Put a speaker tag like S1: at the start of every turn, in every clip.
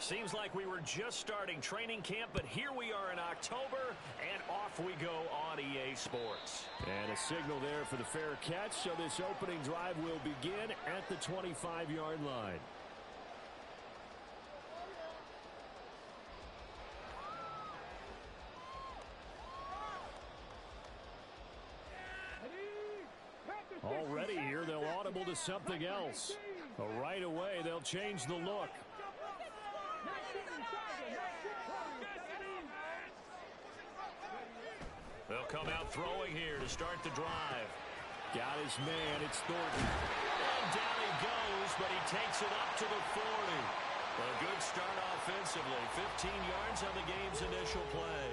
S1: Seems like we were just starting training camp, but here we are in October, and off we go on EA Sports.
S2: And a signal there for the fair catch, so this opening drive will begin at the 25-yard line. Already here, they'll audible to something else. Right away, they'll change the look.
S1: They'll come out throwing here to start the drive.
S2: Got his man, it's Thornton.
S1: And down he goes, but he takes it up to the 40. A good start offensively. 15 yards on the game's initial play.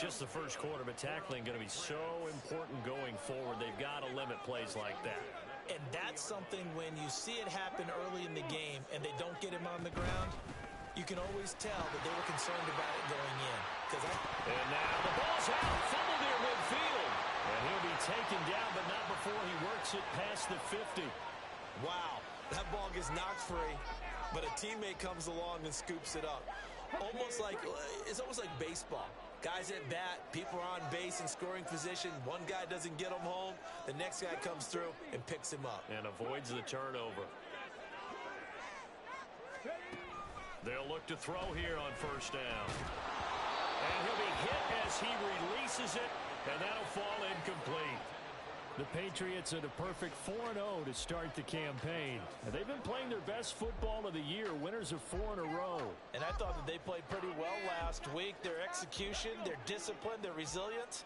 S1: Just the first quarter, but tackling going to be so important going forward. They've got to limit plays like that.
S3: And that's something when you see it happen early in the game and they don't get him on the ground, you can always tell that they were concerned about it going in.
S1: And now the ball's out, fumbled near midfield. And he'll be taken down, but not before he works it past the 50.
S3: Wow, that ball gets knocked free, but a teammate comes along and scoops it up. It's almost like baseball. Guys at bat, people are on base in scoring position. One guy doesn't get him home. The next guy comes through and picks him up.
S1: And avoids the turnover. They'll look to throw here on first down. And he'll be hit as he releases it, and that'll fall incomplete.
S2: The Patriots at a perfect 4-0 to start the campaign. They've been playing their best football of the year, winners of 4 in a row.
S3: And I thought that they played pretty well last week. Their execution, their discipline, their resilience,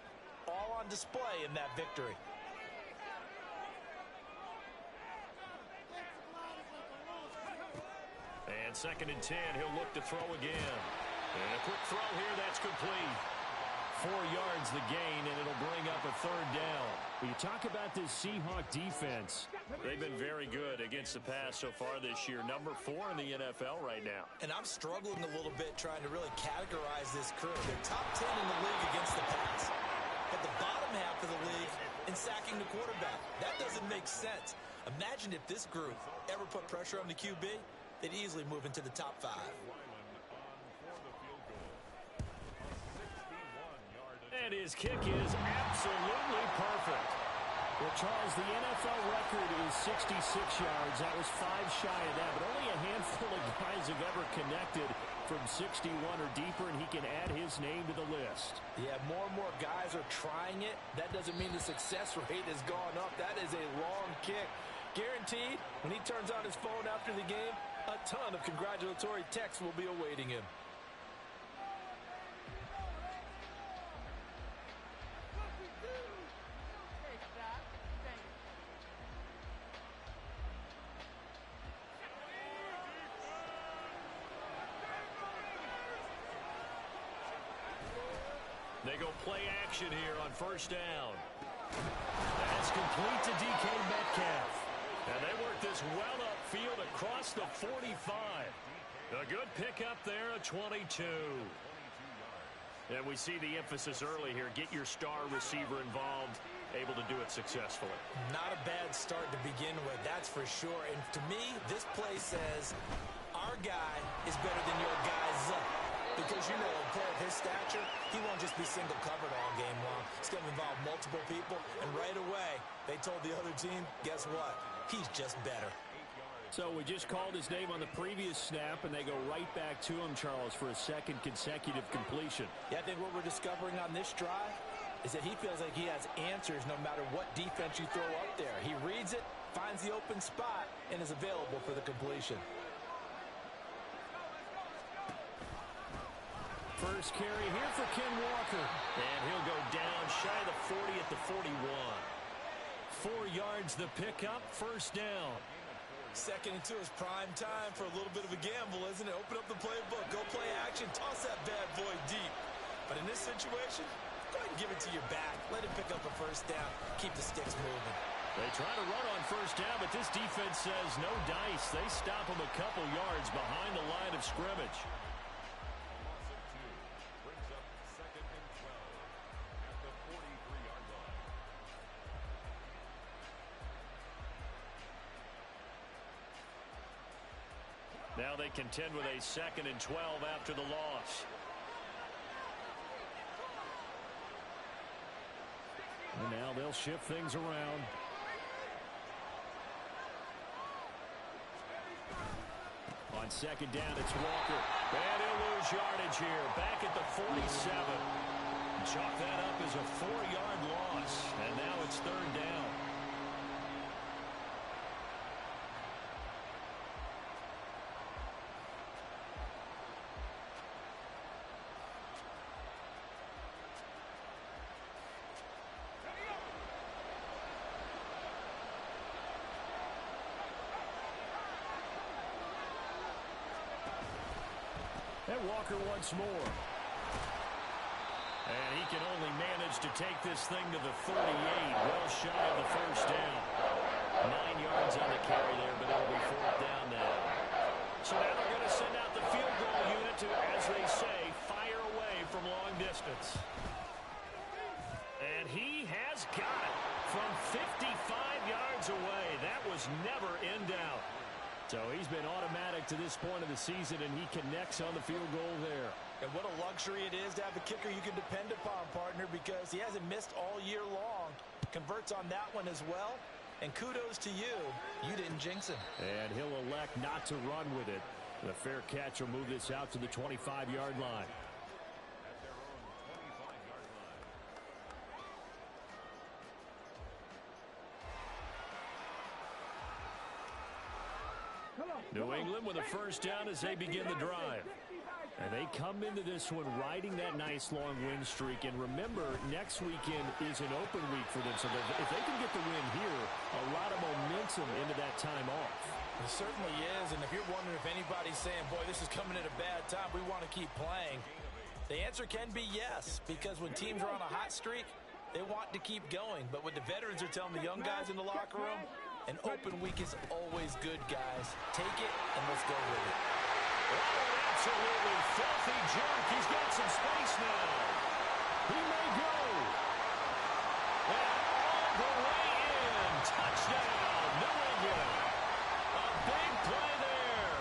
S3: all on display in that victory.
S1: And 2nd and 10, he'll look to throw again. And a quick throw here, that's complete.
S2: 4 yards the gain, and it'll bring up a 3rd down. When you talk about this Seahawk defense,
S1: they've been very good against the pass so far this year. Number 4 in the NFL right now.
S3: And I'm struggling a little bit trying to really categorize this crew. They're top 10 in the league against the pass, but the bottom half of the league in sacking the quarterback. That doesn't make sense. Imagine if this group ever put pressure on the QB, they'd easily move into the top 5.
S1: And his kick is absolutely perfect.
S2: Well, Charles, the NFL record is 66 yards. That was 5 shy of that, but only a handful of guys have ever connected from 61 or deeper, and he can add his name to the list.
S3: Yeah, more and more guys are trying it. That doesn't mean the success rate has gone up. That is a long kick. Guaranteed, when he turns on his phone after the game, a ton of congratulatory texts will be awaiting him.
S1: They go play action here on first down. That's complete to DK Metcalf. And they work this well upfield across the 45. A good pickup there at 22. And we see the emphasis early here. Get your star receiver involved, able to do it successfully.
S3: Not a bad start to begin with, that's for sure. And to me, this play says our guy is better than your guy's. Because, you know, a player of his stature, he won't just be single covered all game long. It's going to involve multiple people. And right away, they told the other team, guess what? He's just better.
S2: So we just called his name on the previous snap, and they go right back to him, Charles, for a 2nd consecutive completion.
S3: Yeah, I think what we're discovering on this drive is that he feels like he has answers no matter what defense you throw up there. He reads it, finds the open spot, and is available for the completion.
S2: First carry here for Ken Walker.
S1: And he'll go down shy of the 40 at the 41.
S2: 4 yards the pickup, first down.
S3: 2nd and 2 is prime time for a little bit of a gamble, isn't it? Open up the playbook, go play action, toss that bad boy deep. But in this situation, go ahead and give it to your back. Let him pick up a first down, keep the sticks moving.
S1: They try to run on first down, but this defense says no dice. They stop him a couple yards behind the line of scrimmage.
S2: Now they contend with a 2nd and 12 after the loss. And now they'll shift things around. On 2nd down, it's Walker. And he'll lose yardage here. Back at the 47. Chalk that up as a 4-yard loss. And now it's 3rd down. And Walker once more. And he can only manage to take this thing to the 38, well shy of the 1st down. 9 yards on the carry there, but it'll be 4th down now. So now they're going to send out the field goal unit to, as they say, fire away from long distance. And he has got it from 55 yards away. That was never in doubt. So he's been automatic to this point of the season, and he connects on the field goal there.
S3: And what a luxury it is to have a kicker you can depend upon, partner, because he hasn't missed all year long. Converts on that one as well. And kudos to you. You didn't jinx him.
S2: And he'll elect not to run with it. The fair catch will move this out to the 25-yard line. New England with a 1st down as they begin the drive. And they come into this one riding that nice long win streak. And remember, next weekend is an open week for them. So if they can get the win here, a lot of momentum into that time off.
S3: It certainly is. And if you're wondering if anybody's saying, boy, this is coming at a bad time, we want to keep playing, the answer can be yes. Because when teams are on a hot streak, they want to keep going. But what the veterans are telling the young guys in the locker room, an open week is always good, guys. Take it, and let's go with it.
S2: Oh, absolutely filthy jerk. He's got some space now. He may go. And all the way in. Touchdown, New England. A big play there.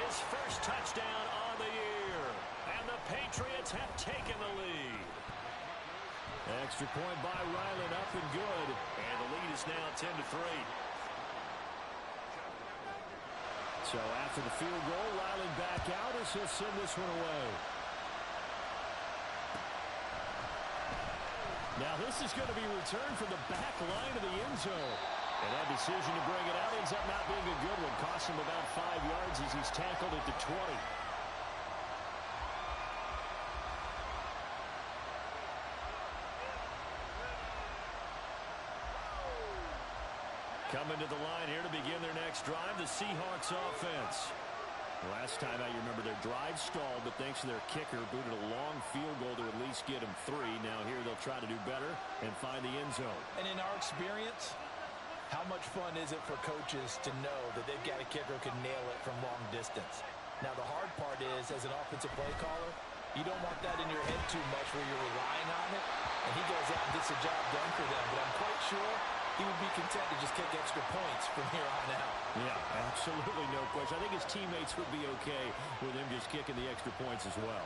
S2: His first touchdown on the year. And the Patriots have taken the lead. Extra point by Ryland, up and good. And the lead is now 10-3. So after the field goal, Ryland back out as he'll send this one away. Now this is going to be returned from the back line of the end zone. And that decision to bring it out ends up not being a good one. Costs him about 5 yards as he's tackled at the 20. Coming to the line here to begin their next drive, the Seahawks offense. Last time out, you remember their drive stalled, but thanks to their kicker, booted a long field goal to at least get them 3. Now here they'll try to do better and find the end zone.
S3: And in our experience, how much fun is it for coaches to know that they've got a kicker who can nail it from long distance? Now the hard part is, as an offensive play caller, you don't want that in your head too much where you're relying on it, and he goes out and gets the job done for them. But I'm quite sure he would be content to just kick extra points from here on out.
S2: Yeah, absolutely no question. I think his teammates would be okay with him just kicking the extra points as well.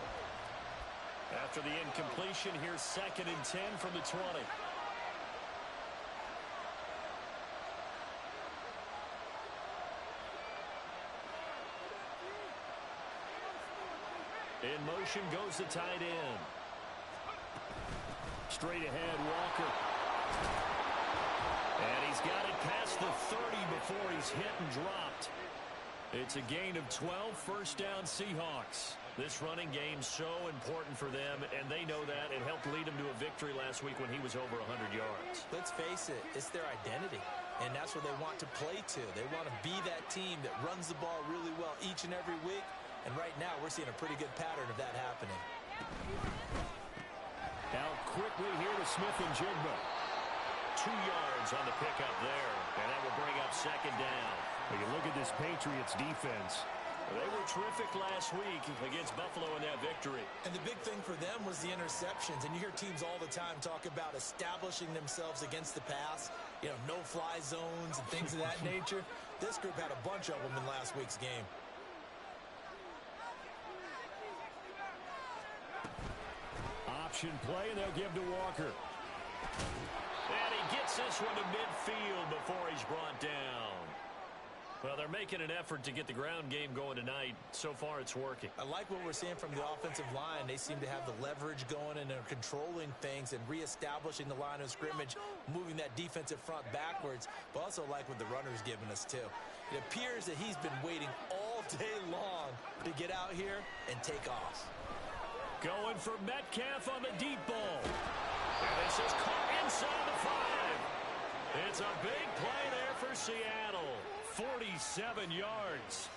S2: After the incompletion, here's 2nd and 10 from the 20. In motion goes the tight end. Straight ahead, Walker. And he's got it past the 30 before he's hit and dropped. It's a gain of 12, 1st down Seahawks. This running game so important for them, and they know that. It helped lead them to a victory last week when he was over 100 yards.
S3: Let's face it, it's their identity, and that's what they want to play to. They want to be that team that runs the ball really well each and every week, and right now we're seeing a pretty good pattern of that happening.
S2: Now quickly here to Smith and Jigba. 2 yards on the pickup there, and that will bring up 2nd down. When you look at this Patriots defense, they were terrific last week against Buffalo in that victory.
S3: And the big thing for them was the interceptions. And you hear teams all the time talk about establishing themselves against the pass, you know, no-fly zones and things of that nature. This group had a bunch of them in last week's game.
S2: option play, and they'll give to Walker.
S1: And he gets this one to midfield before he's brought down. Well, they're making an effort to get the ground game going tonight. So far, it's working.
S3: I like what we're seeing from the offensive line. They seem to have the leverage going and are controlling things and reestablishing the line of scrimmage, moving that defensive front backwards. But also like what the runner's giving us, too. It appears that he's been waiting all day long to get out here and take off.
S2: Going for Metcalf on the deep ball.
S1: And this is caught inside the 5. It's a big play there for Seattle. 47 yards.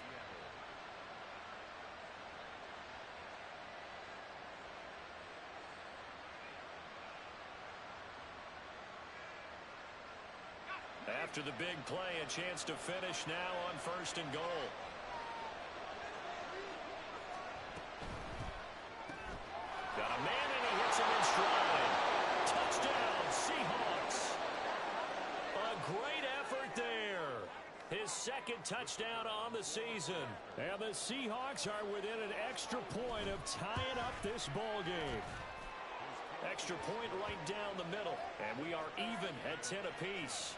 S1: After the big play, a chance to finish now on 1st and goal. Got a man and he hits him in stride. Touchdown, Seahawks. A great effort there. His 2nd touchdown on the season.
S2: And the Seahawks are within an extra point of tying up this ball game.
S1: Extra point right down the middle. And we are even at 10 apiece.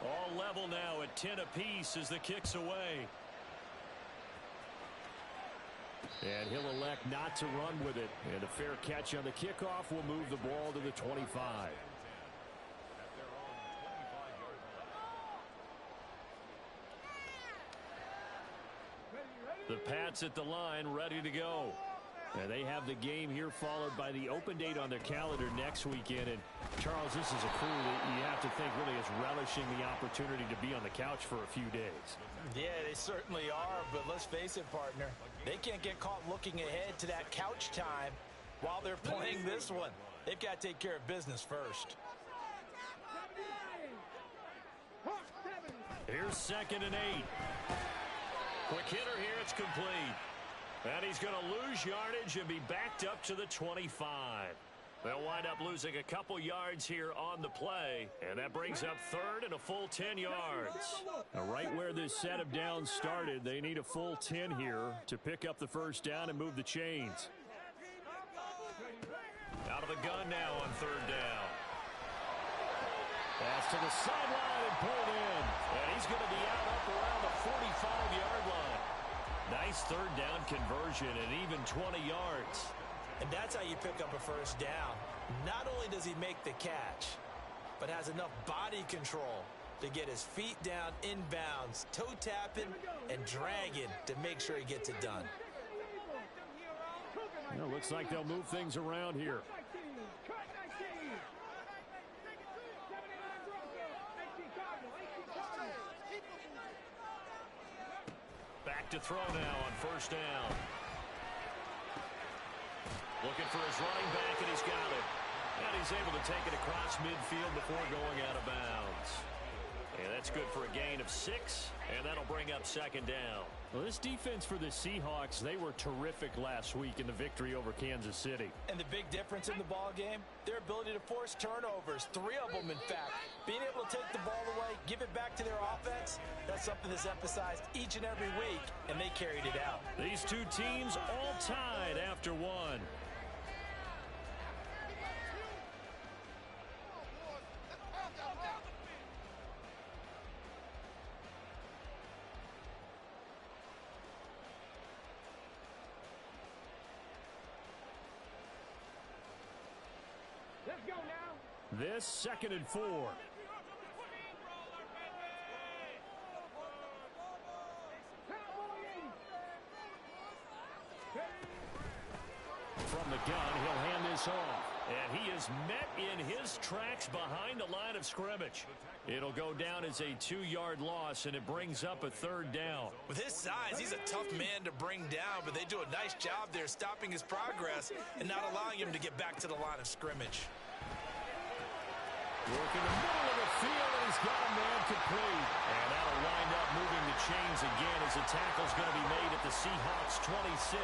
S1: All level now at 10 apiece as the kick's away.
S2: And he'll elect not to run with it. And a fair catch on the kickoff will move the ball to the 25.
S1: The Pats at the line, ready to go.
S2: And they have the game here followed by the open date on their calendar next weekend. And, Charles, this is a crew that you have to think really is relishing the opportunity to be on the couch for a few days.
S3: Yeah, they certainly are, but let's face it, partner. They can't get caught looking ahead to that couch time while they're playing this one. They've got to take care of business first.
S1: Here's 2nd and 8. Quick hitter here, it's complete. And he's going to lose yardage and be backed up to the 25. They'll wind up losing a couple yards here on the play, and that brings up 3rd and a full 10 yards.
S2: Now, right where this set of downs started, they need a full 10 here to pick up the 1st down and move the chains.
S1: Out of the gun now on 3rd down.
S2: Pass to the sideline and pulled in.
S1: And he's going to be out up around the 45-yard line. Nice 3rd down conversion and even 20 yards.
S3: And that's how you pick up a 1st down. Not only does he make the catch, but has enough body control to get his feet down inbounds, toe tapping and dragging to make sure he gets it done.
S2: Well, looks like they'll move things around here.
S1: Back to throw now on 1st down. Looking for his running back, and he's got it. And he's able to take it across midfield before going out of bounds. And that's good for a gain of 6, and that'll bring up 2nd down.
S2: Well, this defense for the Seahawks, they were terrific last week in the victory over Kansas City.
S3: And the big difference in the ball game, their ability to force turnovers, 3 of them in fact. Being able to take the ball away, give it back to their offense, that's something that's emphasized each and every week, and they carried it out.
S1: These two teams all tied after 1.
S4: Let's go now.
S2: This 2nd and 4. From the gun, he'll hand this off.
S1: And he is met in his tracks behind the line of scrimmage. It'll go down as a 2-yard loss, and it brings up a 3rd down.
S3: With his size, he's a tough man to bring down, but they do a nice job there stopping his progress and not allowing him to get back to the line of scrimmage.
S2: Working the middle of the field, and he's got a man complete.
S1: And that'll wind up moving the chains again as the tackle's going to be made at the Seahawks 26.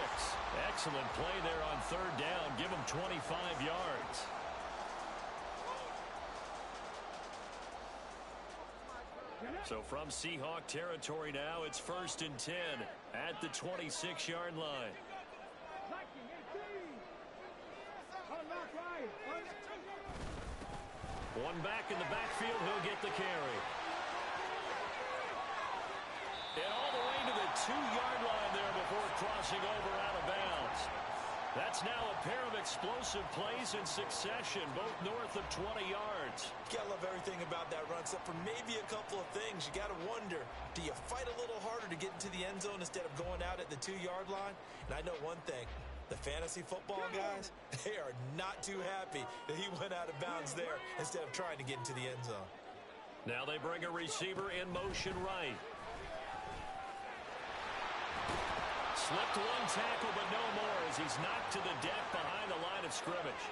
S1: Excellent play there on 3rd down. Give him 25 yards. So from Seahawk territory now, it's 1st and 10 at the 26-yard line.
S2: From back in the backfield, he'll get the carry. And all the way to the 2-yard line there before crossing over out of bounds. That's now a pair of explosive plays in succession, both north of 20 yards.
S3: You gotta love everything about that run, except for maybe a couple of things. You gotta wonder, do you fight a little harder to get into the end zone instead of going out at the 2-yard line? And I know one thing, the fantasy football guys, they are not too happy that he went out of bounds there instead of trying to get into the end zone.
S2: Now they bring a receiver in motion right. Slipped one tackle, but no more as he's knocked to the deck behind the line of scrimmage.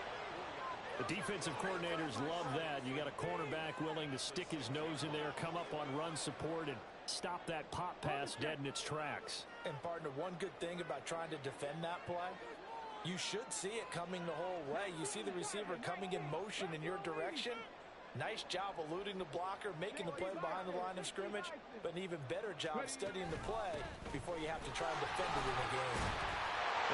S2: The defensive coordinators love that. You got a cornerback willing to stick his nose in there, come up on run support, and stop that pop pass dead in its tracks.
S3: And, partner, one good thing about trying to defend that play, you should see it coming the whole way. You see the receiver coming in motion in your direction. Nice job eluding the blocker, making the play behind the line of scrimmage, but an even better job studying the play before you have to try and defend it in the game.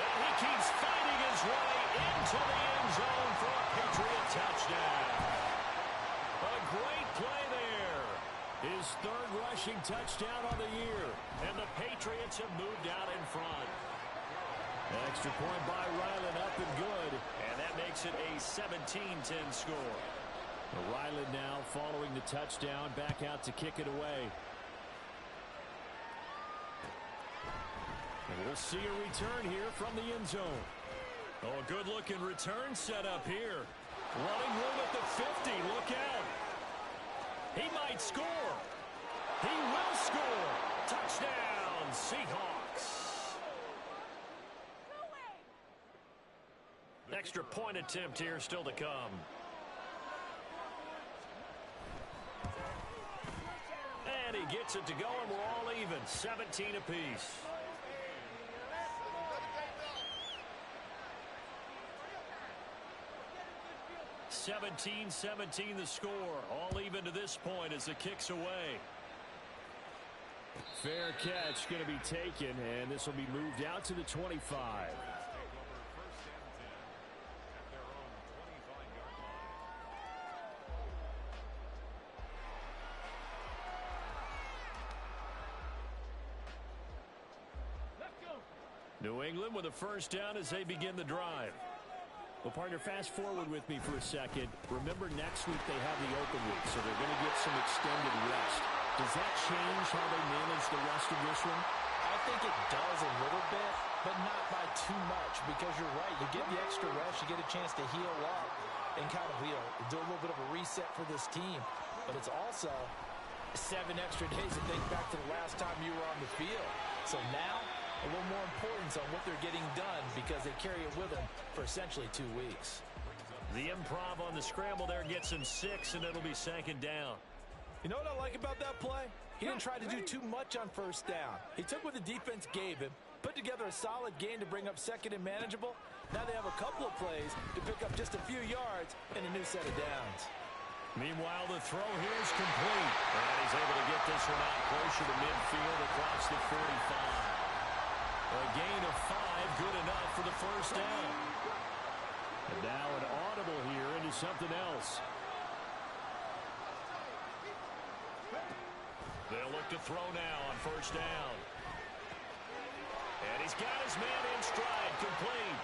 S2: Well, he keeps fighting his way into the end zone for a Patriot touchdown. A great play there. His third rushing touchdown on the year, and the Patriots have moved out in front. Extra point by Ryland, up and good, and that makes it a 17-10 score. Ryland now following the touchdown, back out to kick it away. And we'll see a return here from the end zone. Oh, a good-looking return set up here. Running room at the 50. Look out. He might score. He will score. Touchdown, Seahawks. Extra point attempt here still to come. And he gets it to go, and we're all even. 17 apiece. (17-17) the score. All even to this point as the kick's away. Fair catch going to be taken, and this will be moved out to the 25. New England with a first down as they begin the drive. Well, partner, fast forward with me for a second. Remember, next week they have the open week, so they're going to get some extended rest. Does that change how they manage the rest of this one?
S3: I think it does a little bit, but not by too much, because you're right. You get the extra rest, you get a chance to heal up and kind of do a little bit of a reset for this team. But it's also 7 extra days to think back to the last time you were on the field. So now, a little more importance on what they're getting done because they carry it with them for essentially 2 weeks.
S2: The improv on the scramble there gets him 6, and it'll be second down.
S3: You know what I like about that play? He didn't try to do too much on first down. He took what the defense gave him, put together a solid gain to bring up second and manageable. Now they have a couple of plays to pick up just a few yards and a new set of downs.
S2: Meanwhile, the throw here is complete. And he's able to get this one out closer to midfield across the 45. A gain of 5, good enough for the first down. And now an audible here into something else. They'll look to throw now on first down. And he's got his man in stride, complete.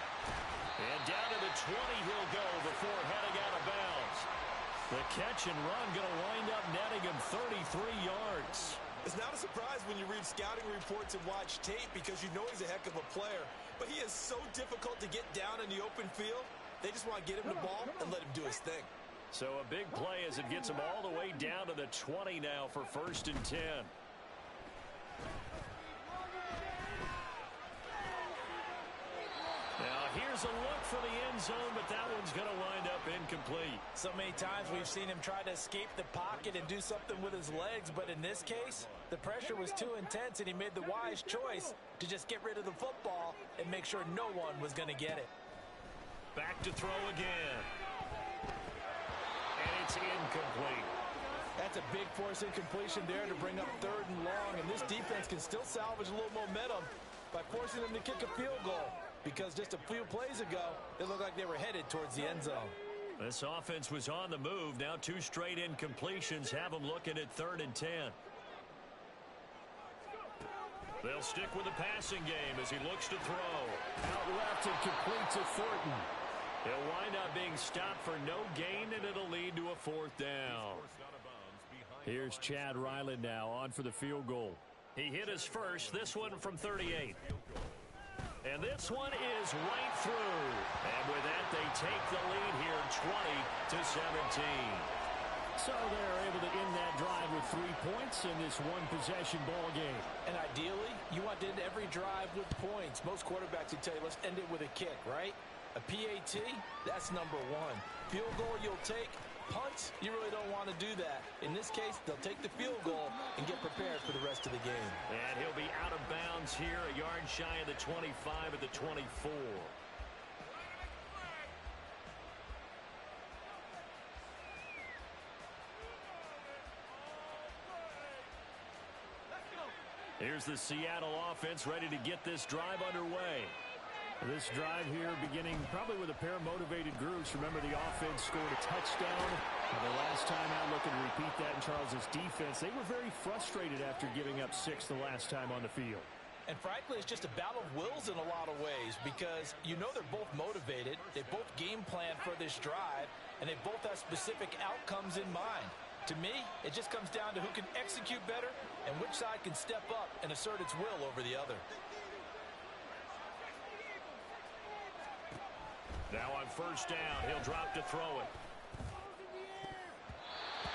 S2: And down to the 20 he'll go before heading out of bounds. The catch and run going to wind up netting him 33 yards.
S3: It's not a surprise when you read scouting reports and watch tape because you know he's a heck of a player. But he is so difficult to get down in the open field. They just want to get him the ball and let him do his thing.
S2: So a big play as it gets him all the way down to the 20 now for 1st and 10. Now here's a look for the end zone, but that one's going to wind up incomplete.
S3: So many times we've seen him try to escape the pocket and do something with his legs, but in this case, the pressure was too intense and he made the wise choice to just get rid of the football and make sure no one was going to get it.
S2: Back to throw again. And it's incomplete.
S3: That's a big force incompletion there to bring up 3rd and long, and this defense can still salvage a little momentum by forcing them to kick a field goal, because just a few plays ago, it looked like they were headed towards the end zone.
S2: This offense was on the move. Now 2 straight incompletions have them looking at 3rd and 10. They'll stick with the passing game as he looks to throw. Out left and complete to Thornton. He'll wind up being stopped for no gain, and it'll lead to a 4th down. Here's Chad Ryland now on for the field goal. He hit his first, this one from 38. And this one is right through. And with that, they take the lead here 20-17. So they're able to end that drive with 3 points in this one-possession ball game.
S3: And ideally, you want to end every drive with points. Most quarterbacks would tell you, let's end it with a kick, right? A PAT, that's number 1. Field goal you'll take. Punts, you really don't want to do that. In this case, they'll take the field goal and get prepared for the rest of the game.
S2: And he'll be out of bounds here, a yard shy of the 25 at the 24. Here's the Seattle offense ready to get this drive underway. This drive here beginning probably with a pair of motivated groups. Remember, the offense scored a touchdown. And the last time out, looking to repeat that in Charles's defense. They were very frustrated after giving up 6 the last time on the field.
S3: And frankly, it's just a battle of wills in a lot of ways because you know they're both motivated. They both game plan for this drive, and they both have specific outcomes in mind. To me, it just comes down to who can execute better and which side can step up and assert its will over the other.
S2: Now on 1st down, he'll drop to throw it.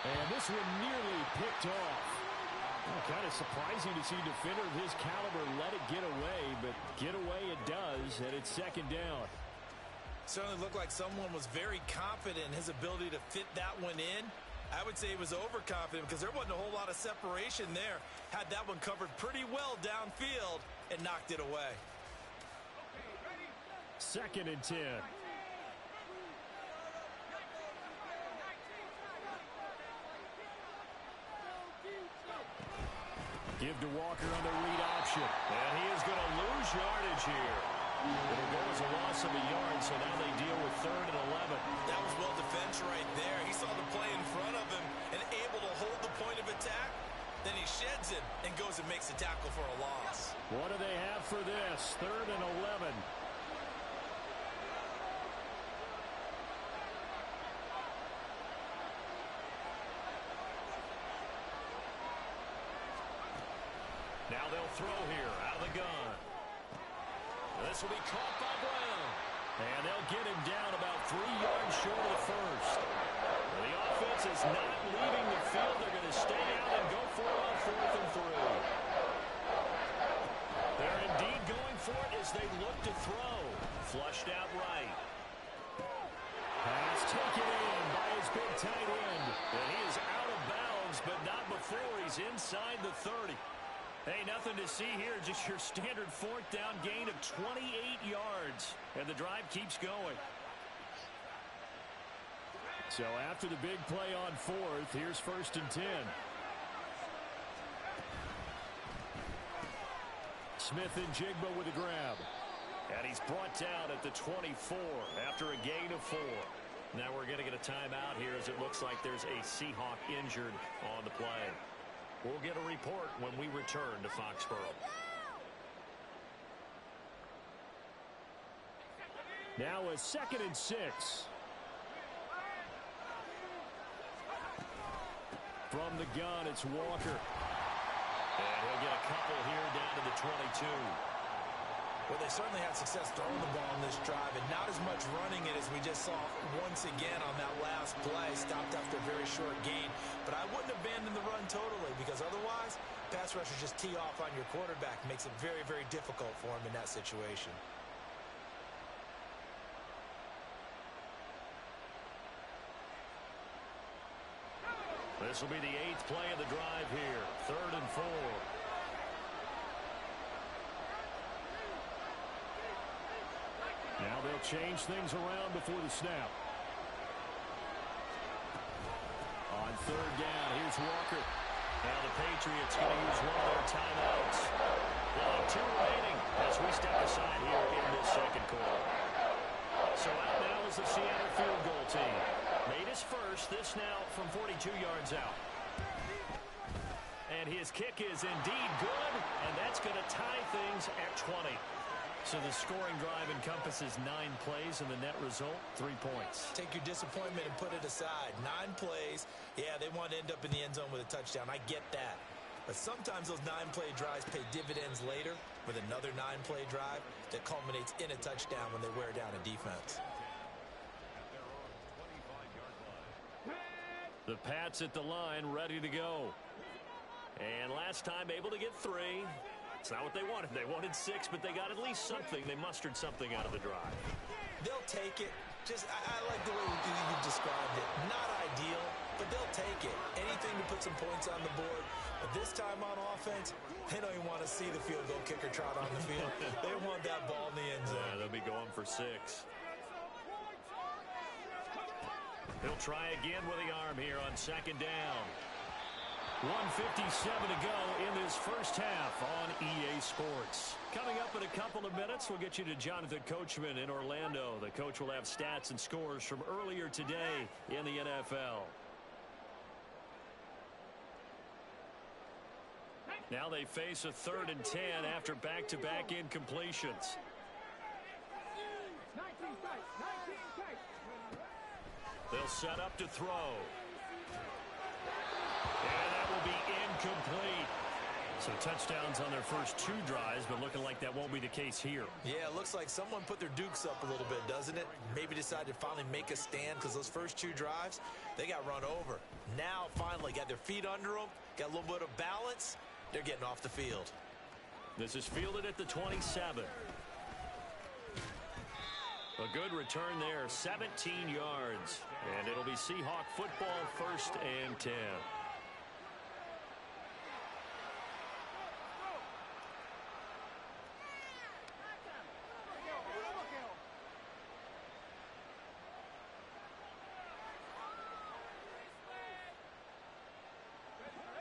S2: And this one nearly picked off. Kind of surprising to see a defender of his caliber let it get away, but get away it does, and it's 2nd down.
S3: Certainly looked like someone was very confident in his ability to fit that one in. I would say he was overconfident because there wasn't a whole lot of separation there. Had that one covered pretty well downfield and knocked it away.
S2: 2nd and 10. Give to Walker on the read option. And he is going to lose yardage here. It'll go as a loss of a yard, so now they deal with 3rd and 11.
S3: That was well defense right there. He saw the play in front of him and able to hold the point of attack. Then he sheds it and goes and makes a tackle for a loss.
S2: What do they have for this? 3rd and 11. Now they'll throw here out of the gun. This will be caught by Brown. And they'll get him down about 3 yards short of the first. The offense is not leaving the field. They're going to stay out and go for it on 4th and 3. They're indeed going for it as they look to throw. Flushed out right. Pass taken in by his big tight end. And he is out of bounds, but not before he's inside the 30. Hey, nothing to see here, just your standard 4th down gain of 28 yards. And the drive keeps going. So after the big play on 4th, here's 1st and 10. Smith and Jigba with a grab. And he's brought down at the 24 after a gain of 4. Now we're going to get a timeout here as it looks like there's a Seahawk injured on the play. We'll get a report when we return to Foxborough. Now a 2nd and 6. From the gun, it's Walker. And he'll get a couple here down to the 22.
S3: Well, they certainly had success throwing the ball in this drive, and not as much running it as we just saw once again on that last play. Stopped after a very short gain. But I wouldn't abandon the run totally, because otherwise, pass rushers just tee off on your quarterback. Makes it very, very difficult for him in that situation.
S2: This will be the 8th play of the drive here. 3rd and 4. Now they'll change things around before the snap. On 3rd down, here's Walker. Now the Patriots going to use one of their timeouts. They'll have 2 remaining as we step aside here in this 2nd quarter. So out now is the Seattle field goal team. Made his first, this now from 42 yards out. And his kick is indeed good, and that's going to tie things at 20. So the scoring drive encompasses 9 plays, and the net result, 3 points.
S3: Take your disappointment and put it aside. 9 plays. Yeah, they want to end up in the end zone with a touchdown. I get that. But sometimes those 9-play drives pay dividends later with another 9-play drive that culminates in a touchdown when they wear down a defense.
S2: The Pats at the line, ready to go. And last time able to get 3. It's not what they wanted. They wanted 6, but they got at least something. They mustered something out of the drive.
S3: They'll take it. I like the way you described it. Not ideal, but they'll take it. Anything to put some points on the board. But this time on offense, they don't even want to see the field goal kicker trot on the field. They want that ball in the end zone.
S2: Yeah, they'll be going for 6. He'll try again with the arm here on second down. 1:57 to go in this first half on EA Sports. Coming up in a couple of minutes, we'll get you to Jonathan Coachman in Orlando. The coach will have stats and scores from earlier today in the NFL. Now they face a 3rd and 10 after back-to-back incompletions. They'll set up to throw. And that will be incomplete. So touchdowns on their first 2 drives, but looking like that won't be the case here.
S3: Yeah, it looks like someone put their dukes up a little bit, doesn't it? Maybe decided to finally make a stand because those first 2 drives, they got run over. Now finally got their feet under them, got a little bit of balance. They're getting off the field.
S2: This is fielded at the 27. A good return there, 17 yards. And it'll be Seahawk football, 1st and 10.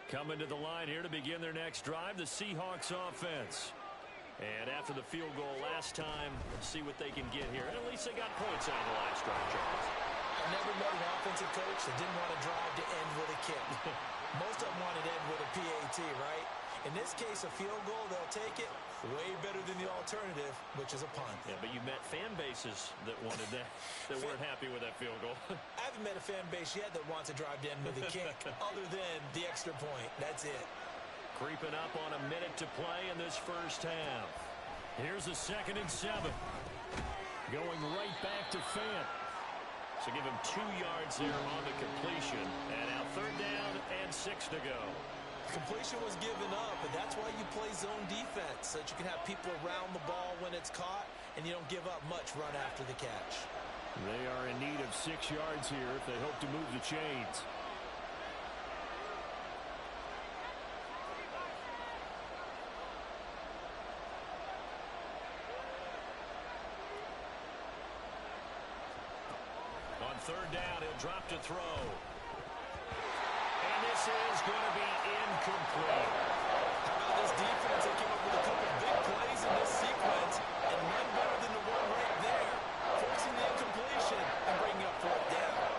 S2: Coming to the line here to begin their next drive, the Seahawks offense. And after the field goal last time, see what they can get here. And at least they got points out of the last drive, Charles.
S3: I've never met an offensive coach that didn't want to drive to end with a kick. Most of them wanted to end with a PAT, right? In this case, a field goal, they'll take it. Way better than the alternative, which is a punt.
S2: Yeah, but you met fan bases that wanted that, that weren't happy with that field goal.
S3: I haven't met a fan base yet that wants to drive to end with a kick, other than the extra point. That's it.
S2: Creeping up on a minute to play in this first half. Here's a 2nd and 7. Going right back to Fant. So give him 2 yards there on the completion. And now 3rd down and 6 to go.
S3: Completion was given up, and that's why you play zone defense, so that you can have people around the ball when it's caught, and you don't give up much run after the catch.
S2: They are in need of 6 yards here if they hope to move the chains. On 3rd down, he'll drop to throw. And this is going to be incomplete.
S3: How about this defense? They came up with a couple of big plays in this sequence, and none better than the one right there, forcing the incompletion and bringing up 4th down.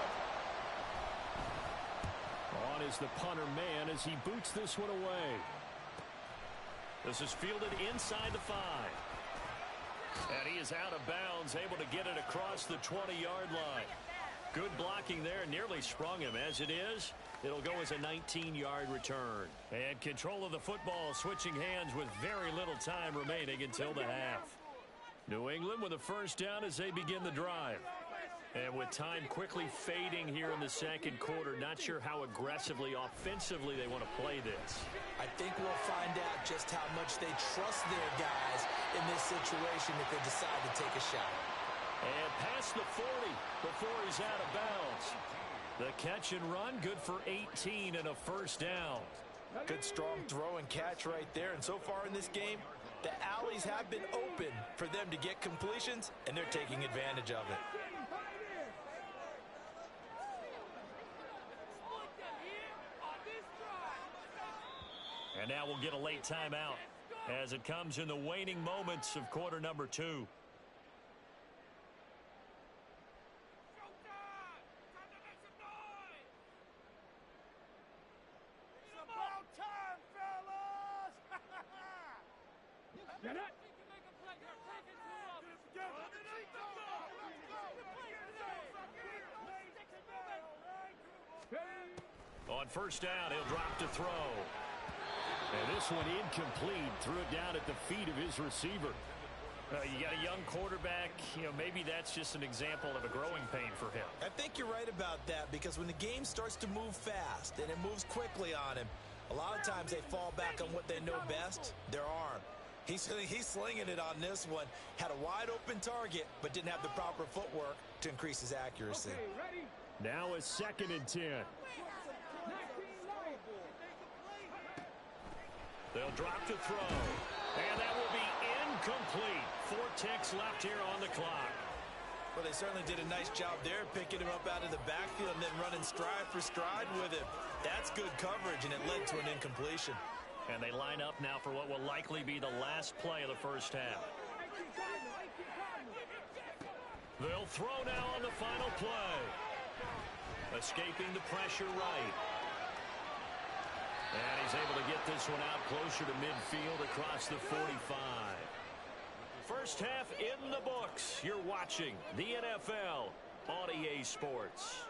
S2: On is the punter man as he boots this one away. This is fielded inside the 5. And he is out of bounds, able to get it across the 20-yard line. Good blocking there, nearly sprung him. As it is, it'll go as a 19-yard return. And control of the football switching hands with very little time remaining until the half. New England with a 1st down as they begin the drive. And with time quickly fading here in the 2nd quarter, not sure how aggressively, offensively they want to play this.
S3: I think we'll find out just how much they trust their guys in this situation if they decide to take a shot.
S2: And past the 40 before he's out of bounds. The catch and run, good for 18 and a 1st down.
S3: Good strong throw and catch right there. And so far in this game, the alleys have been open for them to get completions, and they're taking advantage of it.
S2: And now we'll get a late timeout as it comes in the waning moments of quarter number 2. On first down, he'll drop to throw. And this one incomplete. Threw it down at the feet of his receiver. You got a young quarterback. Maybe that's just an example of a growing pain for him.
S3: I think you're right about that, because when the game starts to move fast and it moves quickly on him, a lot of times they fall back on what they know best, their arm. He's slinging it on this one. Had a wide open target, but didn't have the proper footwork to increase his accuracy.
S2: Now a 2nd and 10. They'll drop to throw. And that will be incomplete. 4 ticks left here on the clock.
S3: Well, they certainly did a nice job there, picking him up out of the backfield and then running stride for stride with him. That's good coverage, and it led to an incompletion.
S2: And they line up now for what will likely be the last play of the first half. They'll throw now on the final play. Escaping the pressure right. And he's able to get this one out closer to midfield across the 45. First half in the books. You're watching the NFL on EA Sports.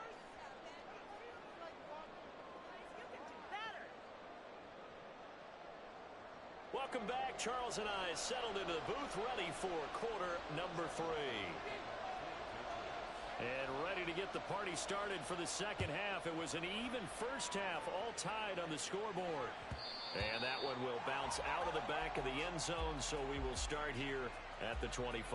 S2: Welcome back. Charles and I settled into the booth, ready for quarter number 3. And ready to get the party started for the second half. It was an even first half, all tied on the scoreboard. And that one will bounce out of the back of the end zone, so we will start here at the 25.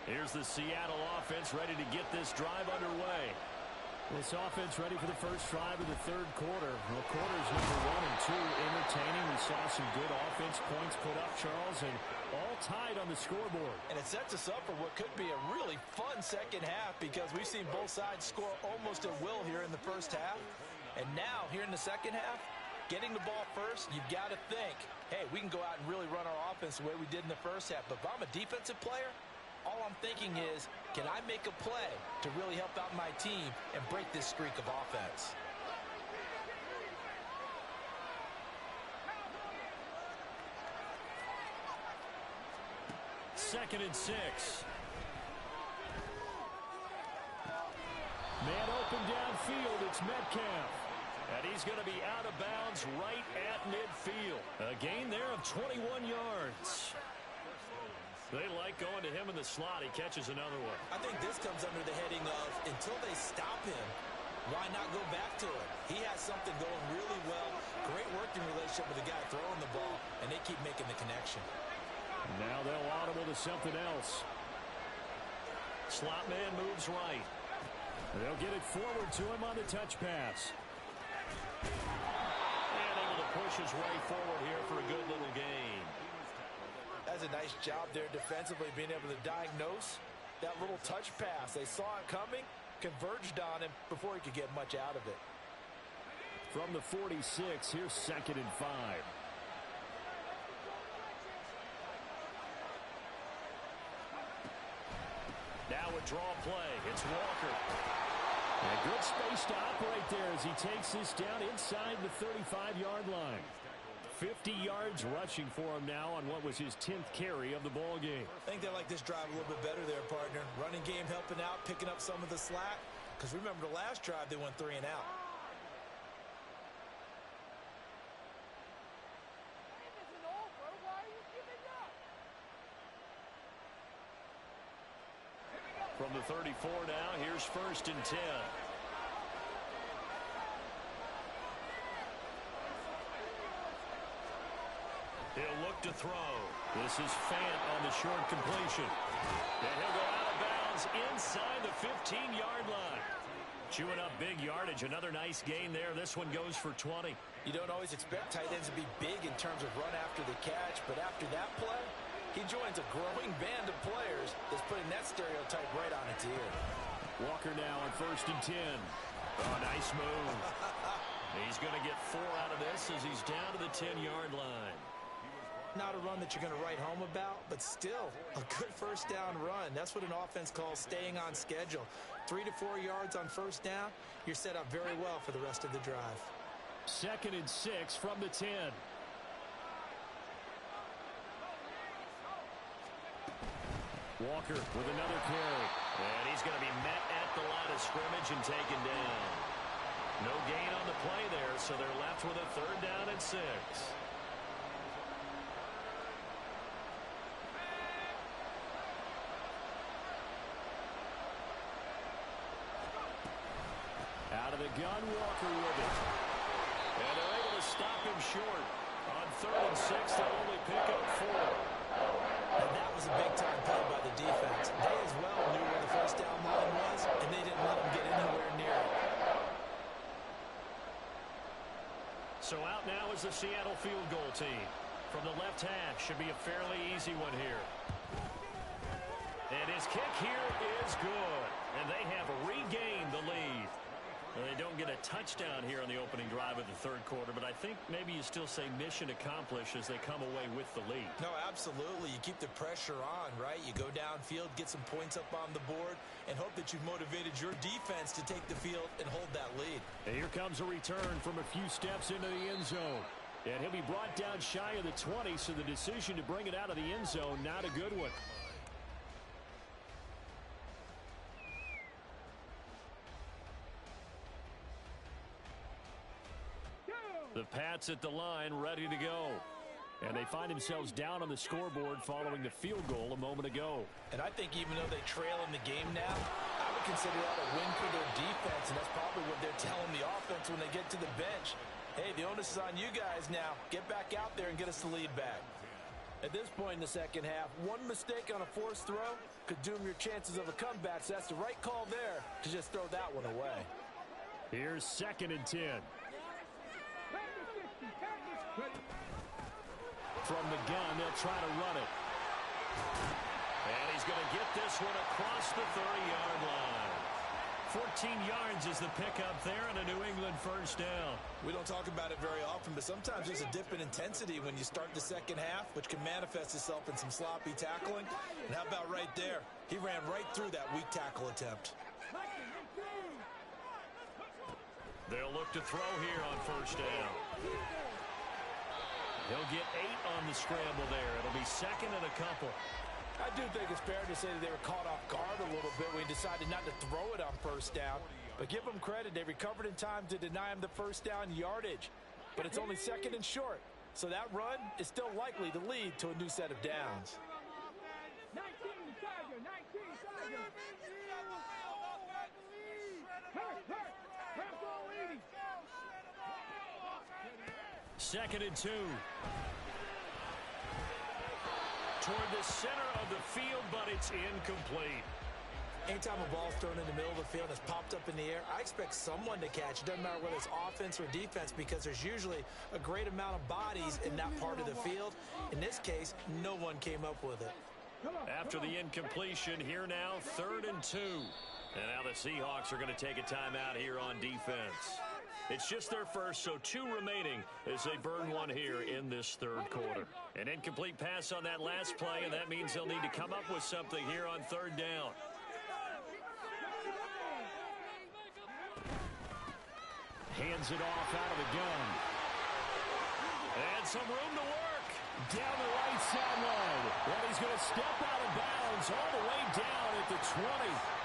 S2: Here's the Seattle offense ready to get this drive underway. This offense ready for the first drive of the third quarter. Well, quarters number 1 and 2 entertaining. We saw some good offense points put up, Charles, and all tied on the scoreboard.
S3: And it sets us up for what could be a really fun second half, because we've seen both sides score almost at will here in the first half. And now, here in the second half, getting the ball first, you've got to think, hey, we can go out and really run our offense the way we did in the first half. But if I'm a defensive player, all I'm thinking is, can I make a play to really help out my team and break this streak of offense?
S2: Second and 6. Man open downfield. It's Metcalf. And he's going to be out of bounds right at midfield. A gain there of 21 yards. They like going to him in the slot. He catches another one.
S3: I think this comes under the heading of, until they stop him, why not go back to him? He has something going really well. Great working relationship with the guy throwing the ball, and they keep making the connection.
S2: Now they'll audible to something else. Slot man moves right. They'll get it forward to him on the touch pass. And able to push his way forward here for a good little gain.
S3: That's a nice job there defensively, being able to diagnose that little touch pass. They saw it coming, converged on him before he could get much out of it.
S2: From the 46, here's 2nd and 5. Now a draw play. It's Walker. And good space to operate there as he takes this down inside the 35-yard line. 50 yards rushing for him now on what was his 10th carry of the ball game.
S3: I think they like this drive a little bit better there, partner. Running game helping out, picking up some of the slack. Because remember, the last drive they went 3 and out.
S2: From the 34 now, here's 1st and 10. He'll look to throw. This is Fant on the short completion. And he'll go out of bounds inside the 15-yard line. Chewing up big yardage. Another nice gain there. This one goes for 20.
S3: You don't always expect tight ends to be big in terms of run after the catch, but after that play, he joins a growing band of players that's putting that stereotype right on its ear.
S2: Walker now on 1st and 10. Oh, nice move. He's going to get 4 out of this as he's down to the 10-yard line.
S3: Not a run that you're going to write home about, but still a good first down run. That's what an offense calls staying on schedule. 3 to 4 yards on first down, you're set up very well for the rest of the drive.
S2: 2nd and 6 from the 10. Walker with another carry.
S1: And he's going to be met at the line of scrimmage and taken down. No gain on the play there, so they're left with a 3rd down and 6.
S2: Out of the gun, Walker with it.
S1: And they're able to stop him short. On 3rd and 6, they'll only pick up 4.
S3: And that was a big-time play by the defense. They as well knew where the first down line was, and they didn't let them get anywhere near it.
S1: So out now is the Seattle field goal team. From the left hash, should be a fairly easy one here. And his kick here is good. And they have regained the lead. They don't get a touchdown here on the opening drive of the 3rd quarter, but I think maybe you still say mission accomplished as they come away with the lead.
S3: No, absolutely. You keep the pressure on, right? You go downfield, get some points up on the board, and hope that you've motivated your defense to take the field and hold that lead.
S2: And here comes a return from a few steps into the end zone. And he'll be brought down shy of the 20, so the decision to bring it out of the end zone, not a good one. The Pats at the line, ready to go. And they find themselves down on the scoreboard following the field goal a moment ago.
S3: And I think even though they trail in the game now, I would consider that a win for their defense, and that's probably what they're telling the offense when they get to the bench. Hey, the onus is on you guys now. Get back out there and get us the lead back. At this point in the second half, one mistake on a forced throw could doom your chances of a comeback, so that's the right call there to just throw that one away.
S2: Here's 2nd and 10. From the gun, they'll try to run it.
S1: And he's going to get this one across the 30-yard line. 14 yards is the pickup there and a New England first down.
S3: We don't talk about it very often, but sometimes there's a dip in intensity when you start the second half, which can manifest itself in some sloppy tackling. And how about right there? He ran right through that weak tackle attempt.
S1: They'll look to throw here on first down. He'll get 8 on the scramble there. It'll be 2nd and a couple.
S3: I do think it's fair to say that they were caught off guard a little bit when he decided not to throw it on first down. But give them credit. They recovered in time to deny him the first down yardage. But it's only 2nd and short. So that run is still likely to lead to a new set of downs.
S4: 19 Tiger, 19 Tiger.
S1: 2nd and 2. Toward the center of the field, but it's incomplete.
S3: Anytime a ball's thrown in the middle of the field and it's popped up in the air, I expect someone to catch. It doesn't matter whether it's offense or defense, because there's usually a great amount of bodies in that part of the field. In this case, no one came up with it.
S1: After the incompletion, here now, 3rd and 2. And now the Seahawks are going to take a timeout here on defense. It's just their first, so 2 remaining as they burn one here in this 3rd quarter. An incomplete pass on that last play, and that means they'll need to come up with something here on 3rd down.
S2: Hands it off out of the gun.
S1: And some room to work.
S2: Down the right sideline. And he's going to step out of bounds all the way down at the 20.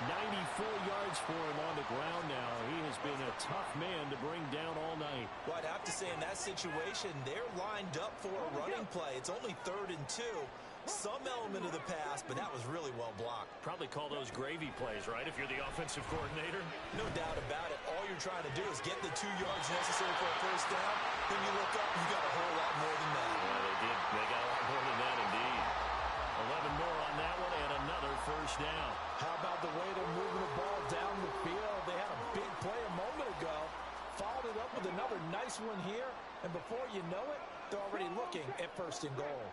S2: 94 yards for him on the ground now. He has been a tough man to bring down all night.
S3: Well, I'd have to say in that situation, they're lined up for a running play. It's only 3rd and 2. Some element of the pass, but that was really well blocked.
S1: Probably call those gravy plays, right, if you're the offensive coordinator?
S3: No doubt about it. All you're trying to do is get the 2 yards necessary for a first down. Then you look up, you got a whole lot more than that.
S1: Yeah, they did. They got a lot more than that, indeed. 11 more on that one, and another first down.
S3: How about the way they're moving the ball down the field? They had a big play a moment ago. Followed it up with another nice one here. And before you know it, they're already looking at 1st and goal.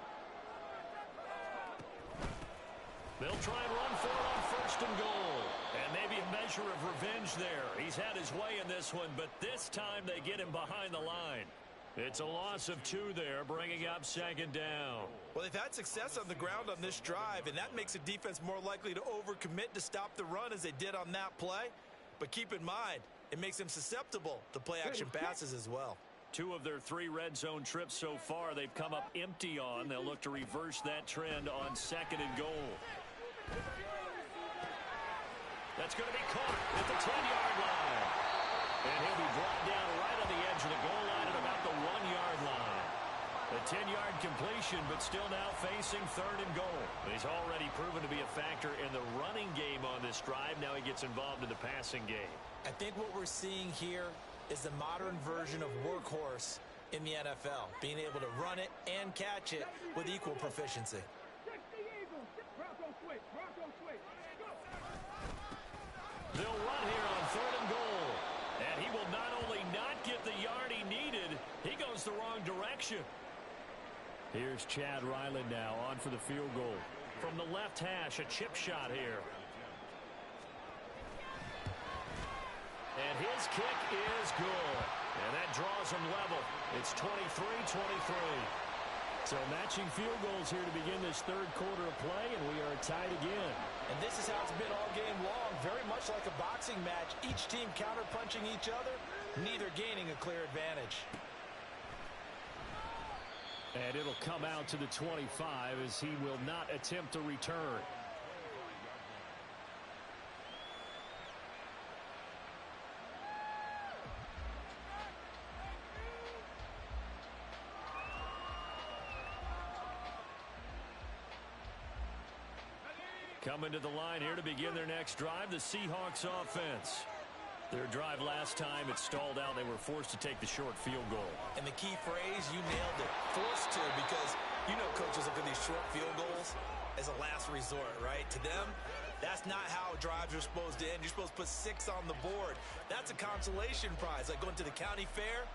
S1: They'll try and run for it on 1st and goal. And maybe a measure of revenge there. He's had his way in this one, but this time they get him behind the line.
S2: It's a loss of 2 there, bringing up second down.
S3: Well, they've had success on the ground on this drive, and that makes a defense more likely to overcommit to stop the run as they did on that play. But keep in mind, it makes them susceptible to play-action passes as well.
S2: 2 of their 3 red zone trips so far, they've come up empty on. They'll look to reverse that trend on second and goal. That's going to be caught at the 10-yard line. And he'll be brought down right on the edge of the goal line at about the 1-yard line. A 10-yard completion, but still now facing third and goal. He's already proven to be a factor in the running game on this drive. Now he gets involved in the passing game.
S3: I think what we're seeing here is the modern version of workhorse in the NFL, being able to run it and catch it with equal proficiency.
S2: They'll run here on third and goal. And he will not only not get the yard he needed, he goes the wrong direction. Here's Chad Ryland now on for the field goal. From the left hash, a chip shot here. And his kick is good. And that draws him level. It's 23-23. So matching field goals here to begin this third quarter of play, and we are tied again.
S3: And this is how it's been all game long, very much like a boxing match. Each team counter-punching each other, neither gaining a clear advantage.
S2: And it'll come out to the 25 as he will not attempt to return. Coming to the line here to begin their next drive, the Seahawks offense. Their drive last time, it stalled out. They were forced to take the short field goal.
S3: And the key phrase, you nailed it. Forced to, because you know coaches look at these short field goals as a last resort, right? To them, that's not how drives are supposed to end. You're supposed to put 6 on the board. That's a consolation prize, like going to the county fair.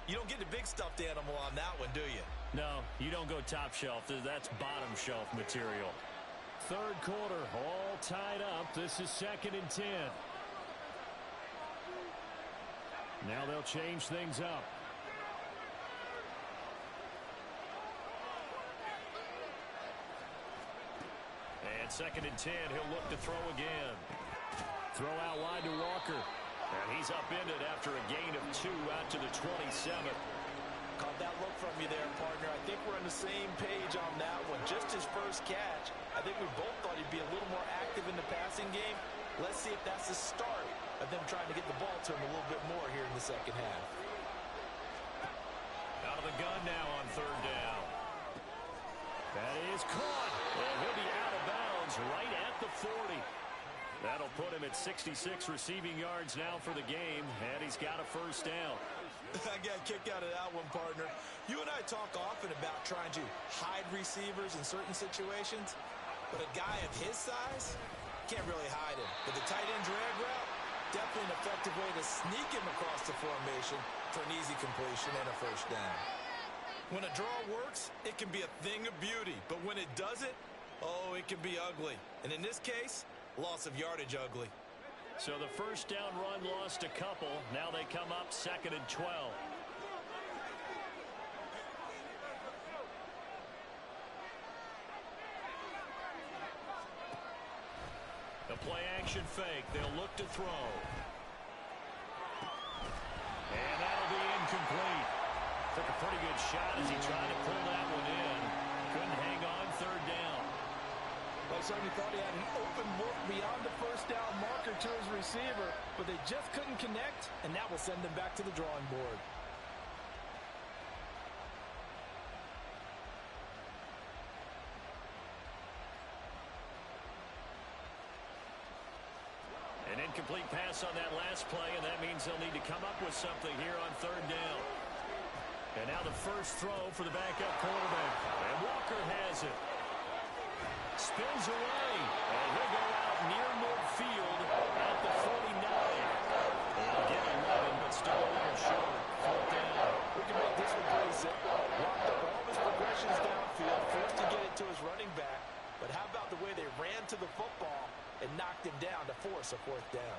S3: You don't get the big stuffed animal on that one, do you?
S2: No, you don't go top shelf. That's bottom shelf material. Third quarter, all tied up. This is second and 10. Now they'll change things up. And second and 10, he'll look to throw again. Throw out wide to Walker. And he's upended after a gain of 2 out to the 27.
S3: Caught that look from you there, partner. I think we're on the same page on that one. Just his first catch. I think we both thought he'd be a little more active in the passing game. Let's see if that's the start of them trying to get the ball to him a little bit more here in the second half.
S2: Out of the gun now on third down. That is caught. And he'll be out of bounds right at the 40. That'll put him at 66 receiving yards now for the game. And he's got a first down.
S3: I got a kick out of that one, partner. You and I talk often about trying to hide receivers in certain situations, but a guy of his size can't really hide him. But the tight end drag route, definitely an effective way to sneak him across the formation for an easy completion and a first down. When a draw works, it can be a thing of beauty, but when it doesn't, oh, it can be ugly. And in this case, loss of yardage ugly.
S2: So the first down run lost a couple. Now they come up second and 12. The play action fake. They'll look to throw. And that'll be incomplete. Took a pretty good shot as he tried to pull that one in. Couldn't hang on third down.
S3: Well, certainly thought he had an open look beyond the first down marker to his receiver, but they just couldn't connect, and that will send them back to the drawing board.
S2: An incomplete pass on that last play, and that means they'll need to come up with something here on third down. And now the first throw for the backup quarterback. And Walker has it. Spins away, and he'll go out near midfield at the 49. He'll get 11, but still a little short. Fourth down.
S3: We can make this one pretty simple. Locked up all his progressions downfield, forced to get it to his running back. But how about the way they ran to the football and knocked him down to force a fourth down?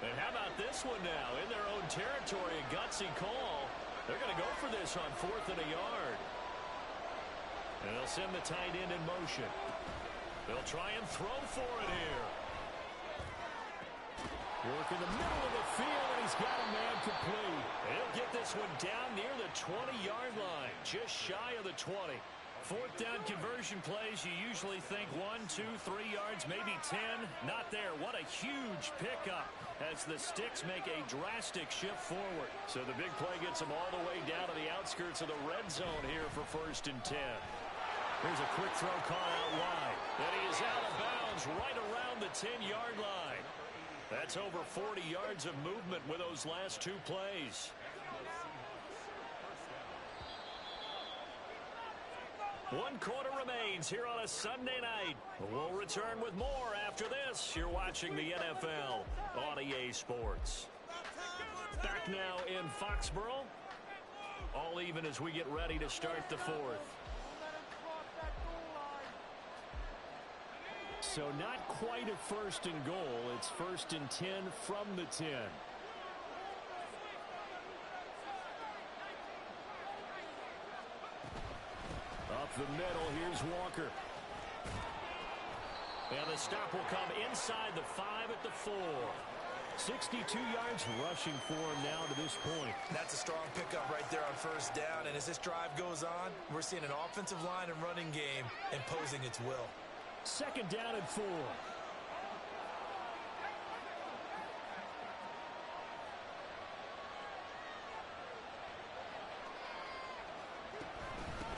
S2: And how about this one now? In their own territory, a gutsy call. They're going to go for this on 4th and a yard. And they'll send the tight end in motion. They'll try and throw for it here. Work in the middle of the field, and he's got a man complete. He'll get this one down near the 20-yard line, just shy of the 20. 4th down conversion plays, you usually think 1, 2, 3 yards, maybe 10. Not there. What a huge pickup as the Sticks make a drastic shift forward. So the big play gets them all the way down to the outskirts of the red zone here for 1st and 10. Here's a quick throw caught out wide. And he is out of bounds right around the 10-yard line. That's over 40 yards of movement with those last 2 plays. One quarter remains here on a Sunday night. We'll return with more after this. You're watching the NFL on EA Sports. Back now in Foxborough. All even as we get ready to start the 4th. So not quite a 1st and goal. It's 1st and 10 from the 10. Up the middle, here's Walker. And the stop will come inside the 5 at the 4. 62 yards rushing for him now to this point.
S3: That's a strong pickup right there on 1st down. And as this drive goes on, we're seeing an offensive line and running game imposing its will.
S2: 2nd down and 4.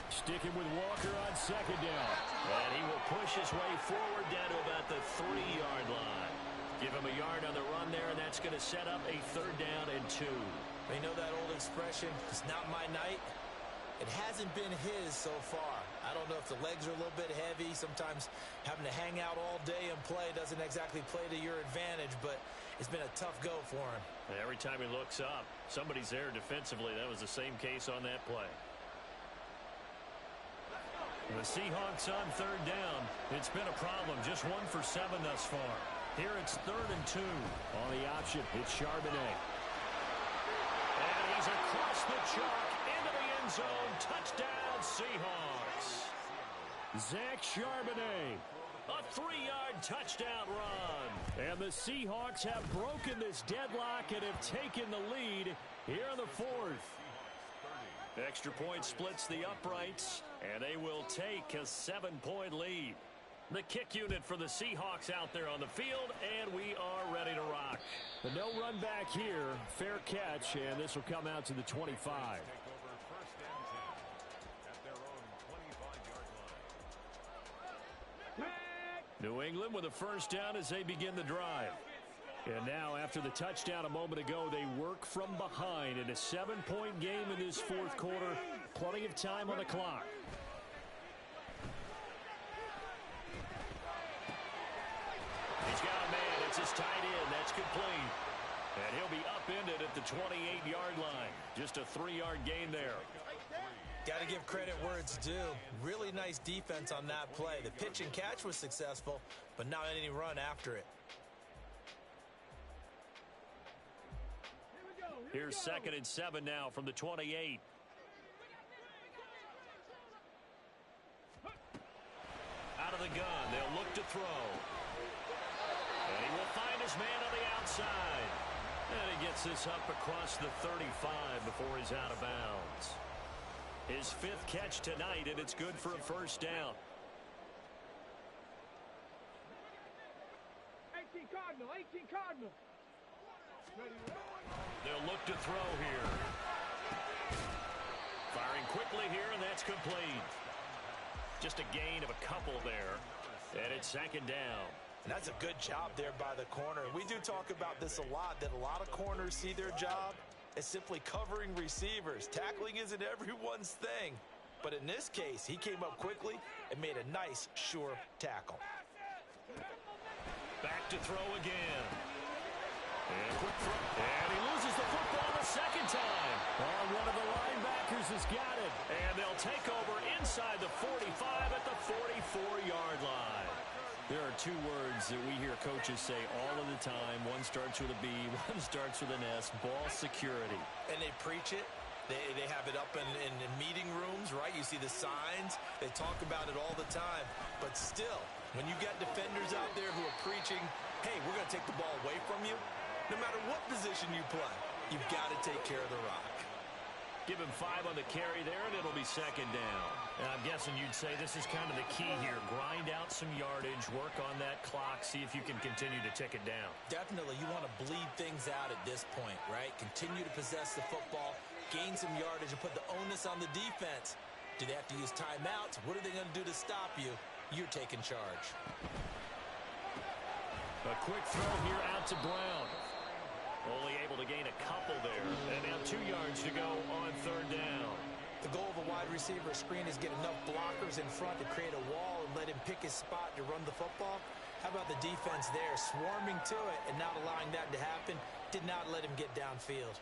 S2: Sticking with Walker on 2nd down. And he will push his way forward down to about the 3-yard line. Give him a yard on the run there, and that's going to set up a 3rd down and 2.
S3: You know that old expression, it's not my night? It hasn't been his so far. I don't know if the legs are a little bit heavy. Sometimes having to hang out all day and play doesn't exactly play to your advantage, but it's been a tough go for him.
S2: Every time he looks up, somebody's there defensively. That was the same case on that play. The Seahawks on 3rd down. It's been a problem. Just 1 for 7 thus far. Here it's 3rd and 2. On the option, it's Charbonnet. And he's across the chalk into the end zone. Touchdown, Seahawks. Zach Charbonnet. A 3-yard touchdown run. And the Seahawks have broken this deadlock and have taken the lead here in the 4th. Extra point splits the uprights, and they will take a 7-point lead. The kick unit for the Seahawks out there on the field, and we are ready to rock. The no run back here, fair catch, and this will come out to the 25. New England with a 1st down as they begin the drive. And now, after the touchdown a moment ago, they work from behind in a 7-point game in this 4th quarter. Plenty of time on the clock. He's got a man. It's his tight end. That's complete. And he'll be upended at the 28-yard line. Just a 3-yard gain there.
S3: Got to give credit where it's due. Really nice defense on that play. The pitch and catch was successful, but not any run after it.
S2: Here's 2nd and 7 now from the 28. Out of the gun, they'll look to throw. And he will find his man on the outside. And he gets this up across the 35 before he's out of bounds. His 5th catch tonight, and it's good for a 1st down.
S4: 18 Cardinal, 18 Cardinal.
S2: They'll look to throw here. Firing quickly here, and that's complete. Just a gain of a couple there. And it's 2nd down.
S3: And that's a good job there by the corner. We do talk about this a lot, that a lot of corners see their job as simply covering receivers. Tackling isn't everyone's thing. But in this case, he came up quickly and made a nice, sure tackle.
S2: Back to throw again. And quick throw. And he loses the football the 2nd time. Oh, one of the linebackers has got it. And they'll take over inside the 45 at the 44-yard line. There are two words that we hear coaches say all of the time. One starts with a B, one starts with an S, ball security.
S3: And they preach it. They have it up in meeting rooms, right? You see the signs. They talk about it all the time. But still, when you got defenders out there who are preaching, hey, we're going to take the ball away from you, no matter what position you play, you've got to take care of the rock.
S2: Give him 5 on the carry there, and it'll be second down.
S1: And I'm guessing you'd say this is kind of the key here. Grind out some yardage, work on that clock, see if you can continue to tick it down.
S3: Definitely, you want to bleed things out at this point, right? Continue to possess the football, gain some yardage, and put the onus on the defense. Do they have to use timeouts? What are they going to do to stop you? You're taking charge.
S2: A quick throw here out to Brown. Only able to gain a couple there. And now 2 yards to go on third down.
S3: The goal of a wide receiver screen is get enough blockers in front to create a wall and let him pick his spot to run the football. How about the defense there, swarming to it and not allowing that to happen? Did not let him get downfield.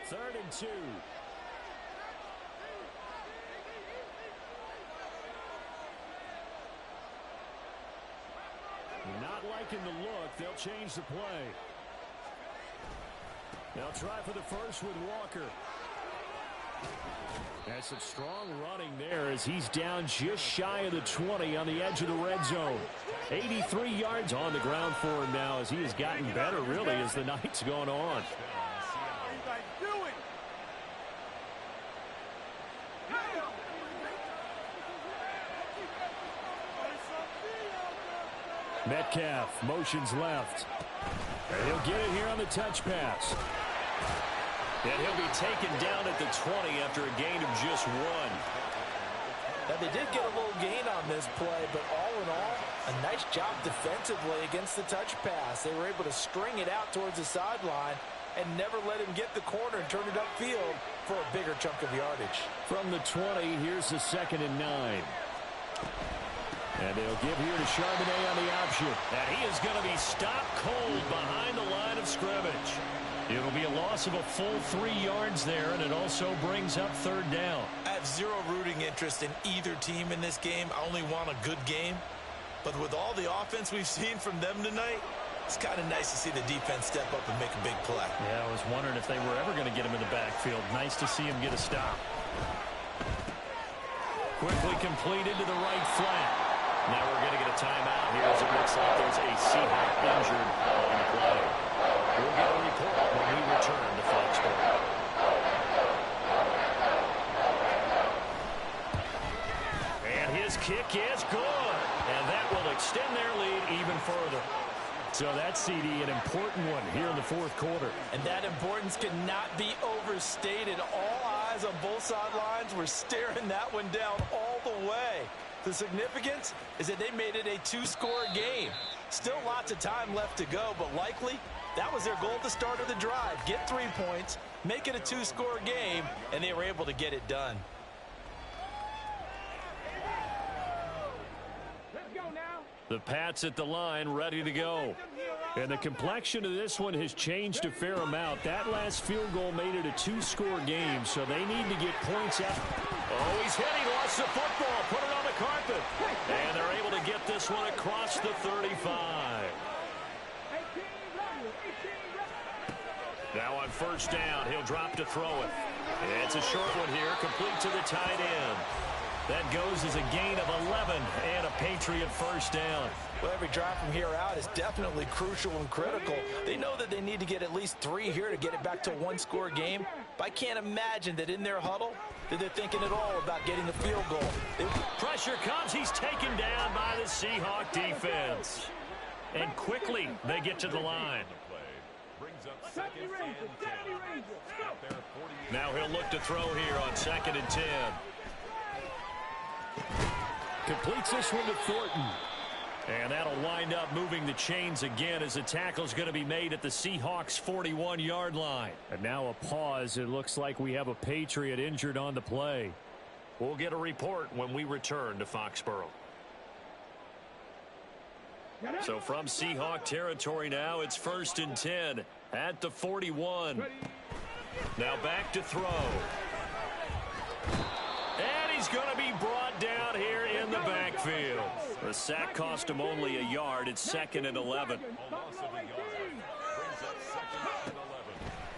S2: 3rd and 2. Not liking the look. They'll change the play. They'll try for the first with Walker. That's some strong running there as he's down just shy of the 20 on the edge of the red zone. 83 yards on the ground for him now as he has gotten better, really, as the night's gone on. Metcalf motions left. And he'll get it here on the touch pass. And he'll be taken down at the 20 after a gain of just 1.
S3: Now, they did get a little gain on this play, but all in all, a nice job defensively against the touch pass. They were able to string it out towards the sideline and never let him get the corner and turn it upfield for a bigger chunk of yardage.
S2: From the 20, here's the 2nd and 9. And they'll give here to Charbonnet on the option. And he is going to be stopped cold behind the line of scrimmage. It'll be a loss of a full 3 yards there, and it also brings up third down.
S3: I have zero rooting interest in either team in this game. I only want a good game. But with all the offense we've seen from them tonight, it's kind of nice to see the defense step up and make a big play.
S1: Yeah, I was wondering if they were ever going to get him in the backfield. Nice to see him get a stop.
S2: Quickly completed to the right flat. Now we're going to get a timeout here as it looks like there's a Seahawk injured on the play. We'll get a report when we return to Foxborough. And his kick is good. And that will extend their lead even further. So that CD, an important one here in the 4th quarter.
S3: And that importance cannot be overstated. All eyes on both sidelines were staring that one down all the way. The significance is that they made it a 2-score game. Still lots of time left to go, but likely that was their goal at the start of the drive. Get 3 points, make it a 2-score game, and they were able to get it done.
S4: Let's go now.
S2: The Pats at the line, ready to go. And the complexion of this one has changed a fair amount. That last field goal made it a 2-score game, so they need to get points out. Oh, he's hit. He lost the football. Put it on the carpet. And they're able to get this one across the 35. Now on first down, he'll drop to throw it. It's a short one here, complete to the tight end. That goes as a gain of 11 and a Patriot first down.
S3: Well, every drive from here out is definitely crucial and critical. They know that they need to get at least 3 here to get it back to a 1-score game. But I can't imagine that in their huddle that they're thinking at all about getting a field goal.
S2: Pressure comes. He's taken down by the Seahawk defense. And quickly they get to the line. Now he'll look to throw here on 2nd and 10. Completes this one to Thornton. And that'll wind up moving the chains again as the tackle's going to be made at the Seahawks 41-yard line. And now a pause. It looks like we have a Patriot injured on the play. We'll get a report when we return to Foxborough. So from Seahawk territory now, it's 1st and 10 at the 41. Now back to throw. And he's going to be brought down here in the backfield. The sack cost him only a yard. It's 2nd and 11.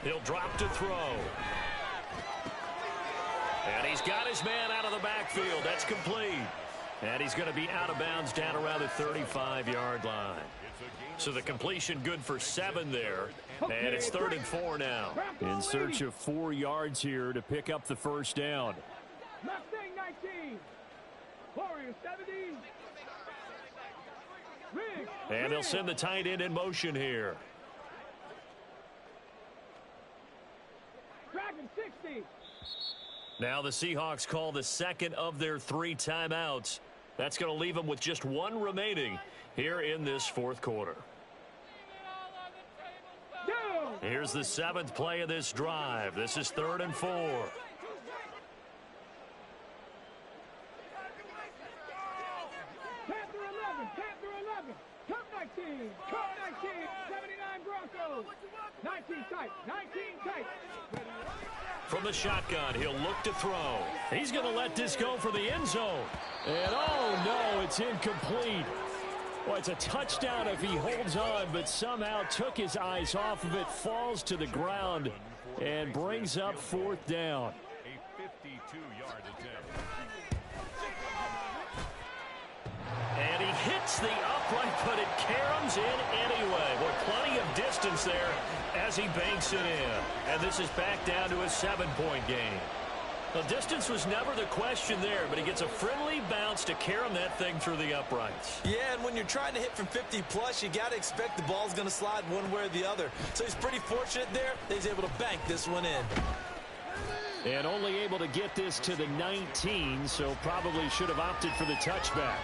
S2: He'll drop to throw. And he's got his man out of the backfield. That's complete. And he's going to be out of bounds down around the 35-yard line. So the completion good for 7 there. And it's 3rd and 4 now. In search of 4 yards here to pick up the first down.
S4: Mustang 19. Warrior 70.
S2: And they'll send the tight end in motion here.
S4: Dragon 60.
S2: Now the Seahawks call the second of their 3 timeouts. That's going to leave them with just 1 remaining here in this 4th quarter. Here's the 7th play of this drive. This is 3rd and 4.
S4: Panther 11. Panther 11. Cup 19. Cup 19. 79 Broncos. 19 tight. 19 tight.
S2: From the shotgun, he'll look to throw. He's going to let this go for the end zone. And oh no, it's incomplete. Well, it's a touchdown if he holds on, but somehow took his eyes off of it, falls to the ground, and brings up 4th down.
S5: A 52-yard attempt.
S2: And he hits the upright, but it caroms in anyway. Well, plenty of distance there as he banks it in. And this is back down to a 7-point game. The distance was never the question there, but he gets a friendly bounce to carom that thing through the uprights.
S3: Yeah, and when you're trying to hit from 50-plus, you got to expect the ball's going to slide one way or the other. So he's pretty fortunate there that he's able to bank this one in.
S2: And only able to get this to the 19, so probably should have opted for the touchback.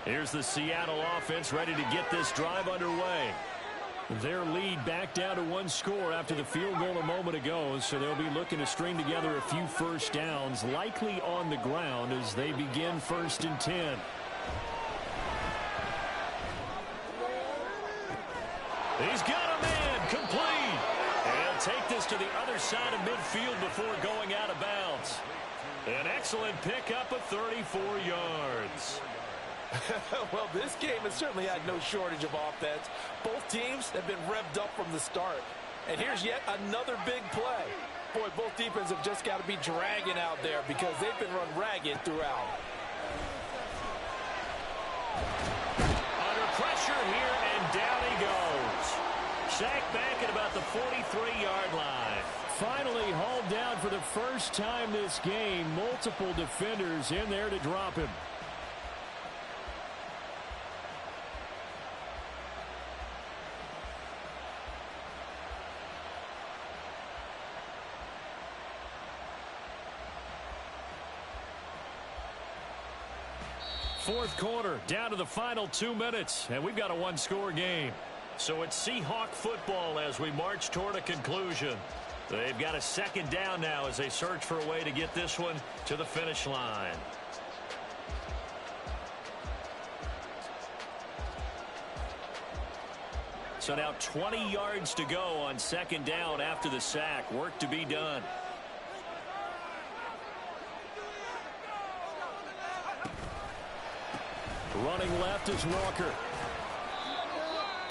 S2: Here's the Seattle offense ready to get this drive underway. Their lead back down to 1 score after the field goal a moment ago, so they'll be looking to string together a few first downs, likely on the ground as they begin 1st and 10. He's got a man complete. And take this to the other side of midfield before going out of bounds. An excellent pickup of 34 yards.
S6: Well, this game has certainly had no shortage of offense. Both teams have been revved up from the start. And here's yet another big play. Boy, both defenses have just got to be dragging out there because they've been run ragged throughout.
S2: Under pressure here, and down he goes. Sacked back at about the 43-yard line. Finally hauled down for the first time this game. Multiple defenders in there to drop him. Fourth quarter, down to the final 2 minutes, and we've got a 1-score game. So it's Seahawk football as we march toward a conclusion. They've got a 2nd down now as they search for a way to get this one to the finish line. So now 20 yards to go on 2nd down after the sack. Work to be done. Running left is Walker.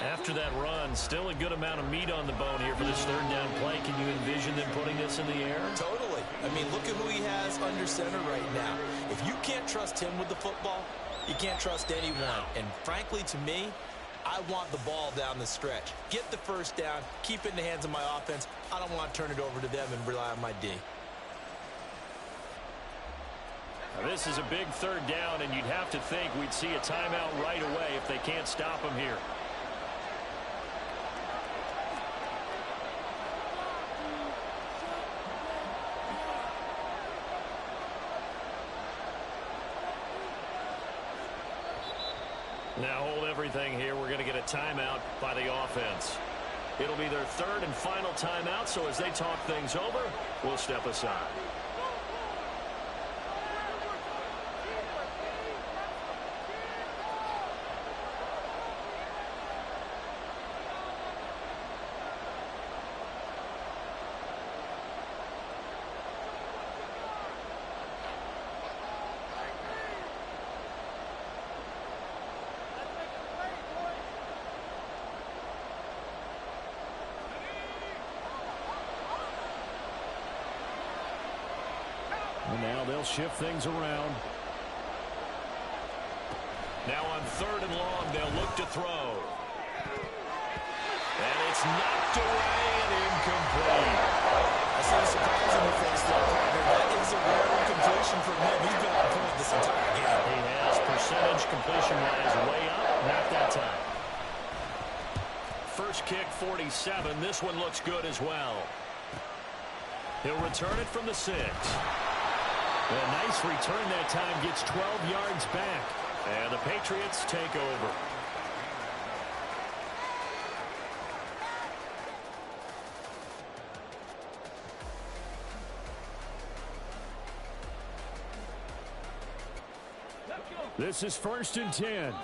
S2: After that run, still a good amount of meat on the bone here for this 3rd down play. Can you envision them putting this in the air?
S3: Totally. I mean, look at who he has under center right now. If you can't trust him with the football, you can't trust anyone. And frankly, to me, I want the ball down the stretch. Get the first down, keep it in the hands of my offense. I don't want to turn it over to them and rely on my D.
S2: Now, this is a big 3rd down, and you'd have to think we'd see a timeout right away if they can't stop him here. Now hold everything here. We're going to get a timeout by the offense. It'll be their 3rd and final timeout, so as they talk things over, we'll step aside. And now they'll shift things around.
S1: Now on 3rd and long, they'll look to throw. And it's knocked away and incomplete.
S3: I see a surprising face there, partner. That is a rare incompletion from him. He's been on point this entire game.
S2: He has percentage completion-wise way up. Not that time.
S1: First kick, 47. This one looks good as well. He'll return it from the 6.
S2: A nice return that time. Gets 12 yards back.
S1: And the Patriots take over.
S2: This is 1st and 10.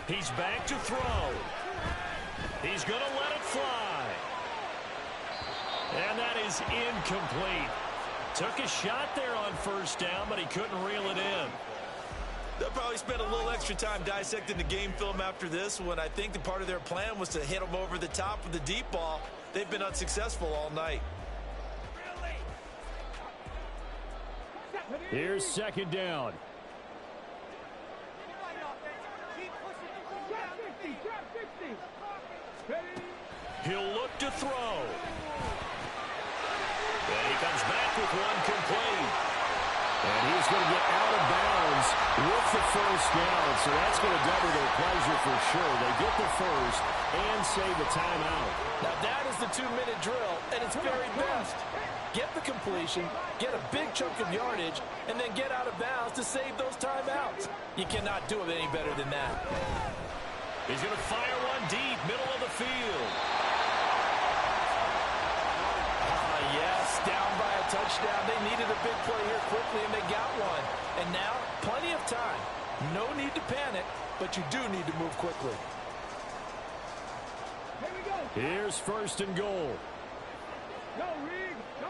S1: He's back to throw. He's going to let it fly. And that is incomplete. Took a shot there on 1st down, but he couldn't reel it in.
S3: They'll probably spend a little extra time dissecting the game film after this one. I think the part of their plan was to hit them over the top with the deep ball. They've been unsuccessful all night.
S2: Here's 2nd down.
S1: He'll look to throw. And he comes back with one complete.
S2: And he's going to get out of bounds with the 1st down. So that's going to double their pleasure for sure. They get the 1st and save a timeout.
S6: Now that is the 2-minute drill at its very best. Get the completion, get a big chunk of yardage, and then get out of bounds to save those timeouts. You cannot do it any better than that.
S1: He's going to fire one deep, middle of the field.
S6: Yes, down by a touchdown. They needed a big play here quickly, and they got one. And now, plenty of time. No need to panic, but you do need to move quickly.
S2: Here's 1st and goal.
S4: Go, Reed, go.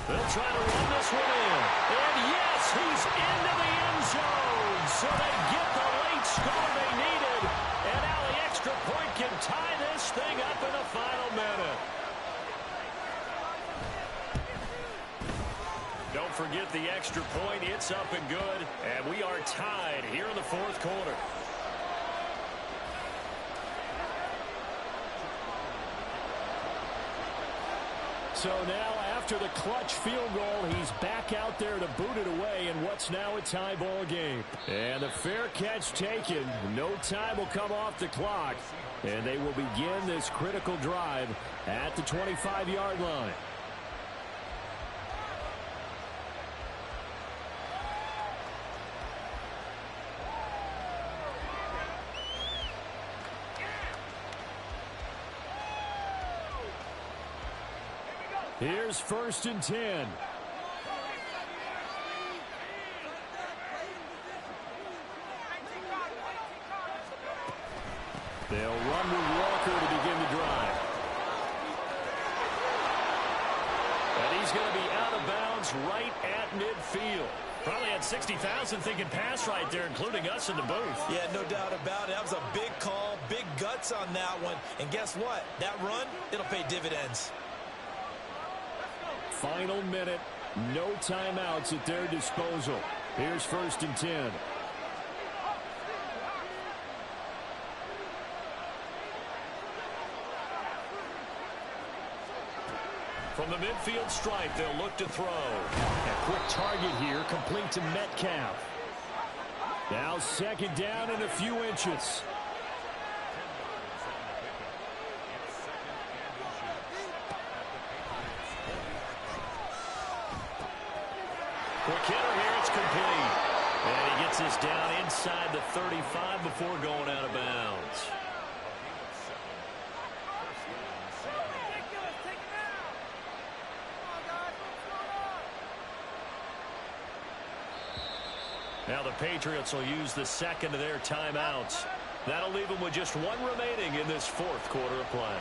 S1: They'll try to run this one in. And yes, he's into the end zone. So they get the late score they needed. And now the extra point can tie this thing up in the final minute. Don't forget the extra point. It's up and good. And we are tied here in the 4th quarter.
S2: So now, after the clutch field goal, he's back out there to boot it away in what's now a tie ball game. And the fair catch taken. No time will come off the clock. And they will begin this critical drive at the 25-yard line. Here's 1st and 10. They'll run with Walker to begin the drive. And he's going to be out of bounds right at midfield. Probably had 60,000 thinking pass right there, including us in the booth.
S3: Yeah, no doubt about it. That was a big call, big guts on that one. And guess what? That run, it'll pay dividends.
S2: Final minute, no timeouts at their disposal. Here's 1st and 10.
S1: From the midfield stripe, they'll look to throw.
S2: A quick target here, complete to Metcalf. Now 2nd down and a few inches.
S1: Quick hitter here, it's complete. And he gets this down inside the 35 before going out of bounds. Now the Patriots will use the 2nd of their timeouts. That'll leave them with just one remaining in this 4th quarter of play.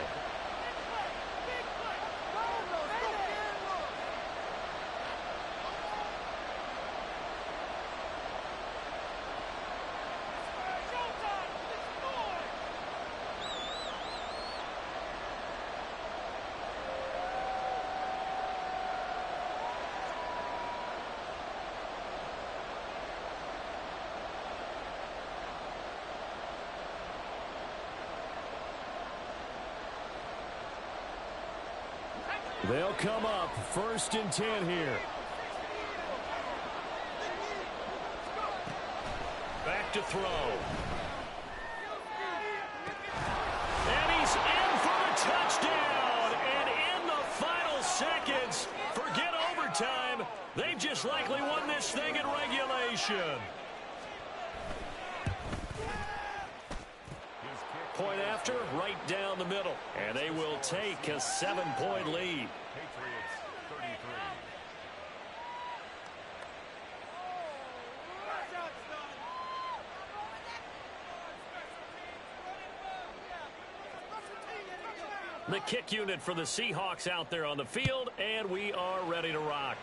S2: They'll come up 1st and 10 here. Back to throw. And he's in for the touchdown. And in the final seconds, forget overtime. They've just likely won this thing in regulation. Point after, right down the middle. And they will take a 7-point lead.
S5: Patriots 33.
S2: The kick unit for the Seahawks out there on the field, and we are ready to rock.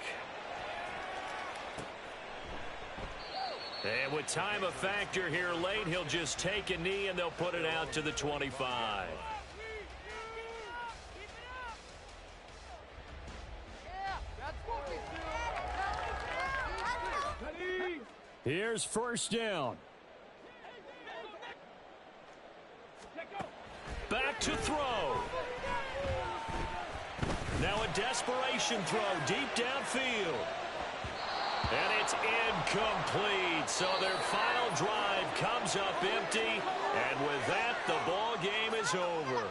S2: And with time a factor here late, he'll just take a knee, and they'll put it out to the 25. Here's 1st down. Back to throw. Now a desperation throw deep downfield. And it's incomplete. So their final drive comes up empty. And with that, the ball game is over.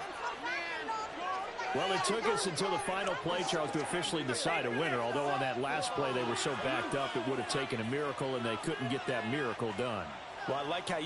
S7: Well, it took us until the final play, Charles, to officially decide a winner. Although on that last play they were so backed up, it would have taken a miracle, and they couldn't get that miracle done.
S6: Well, I like how you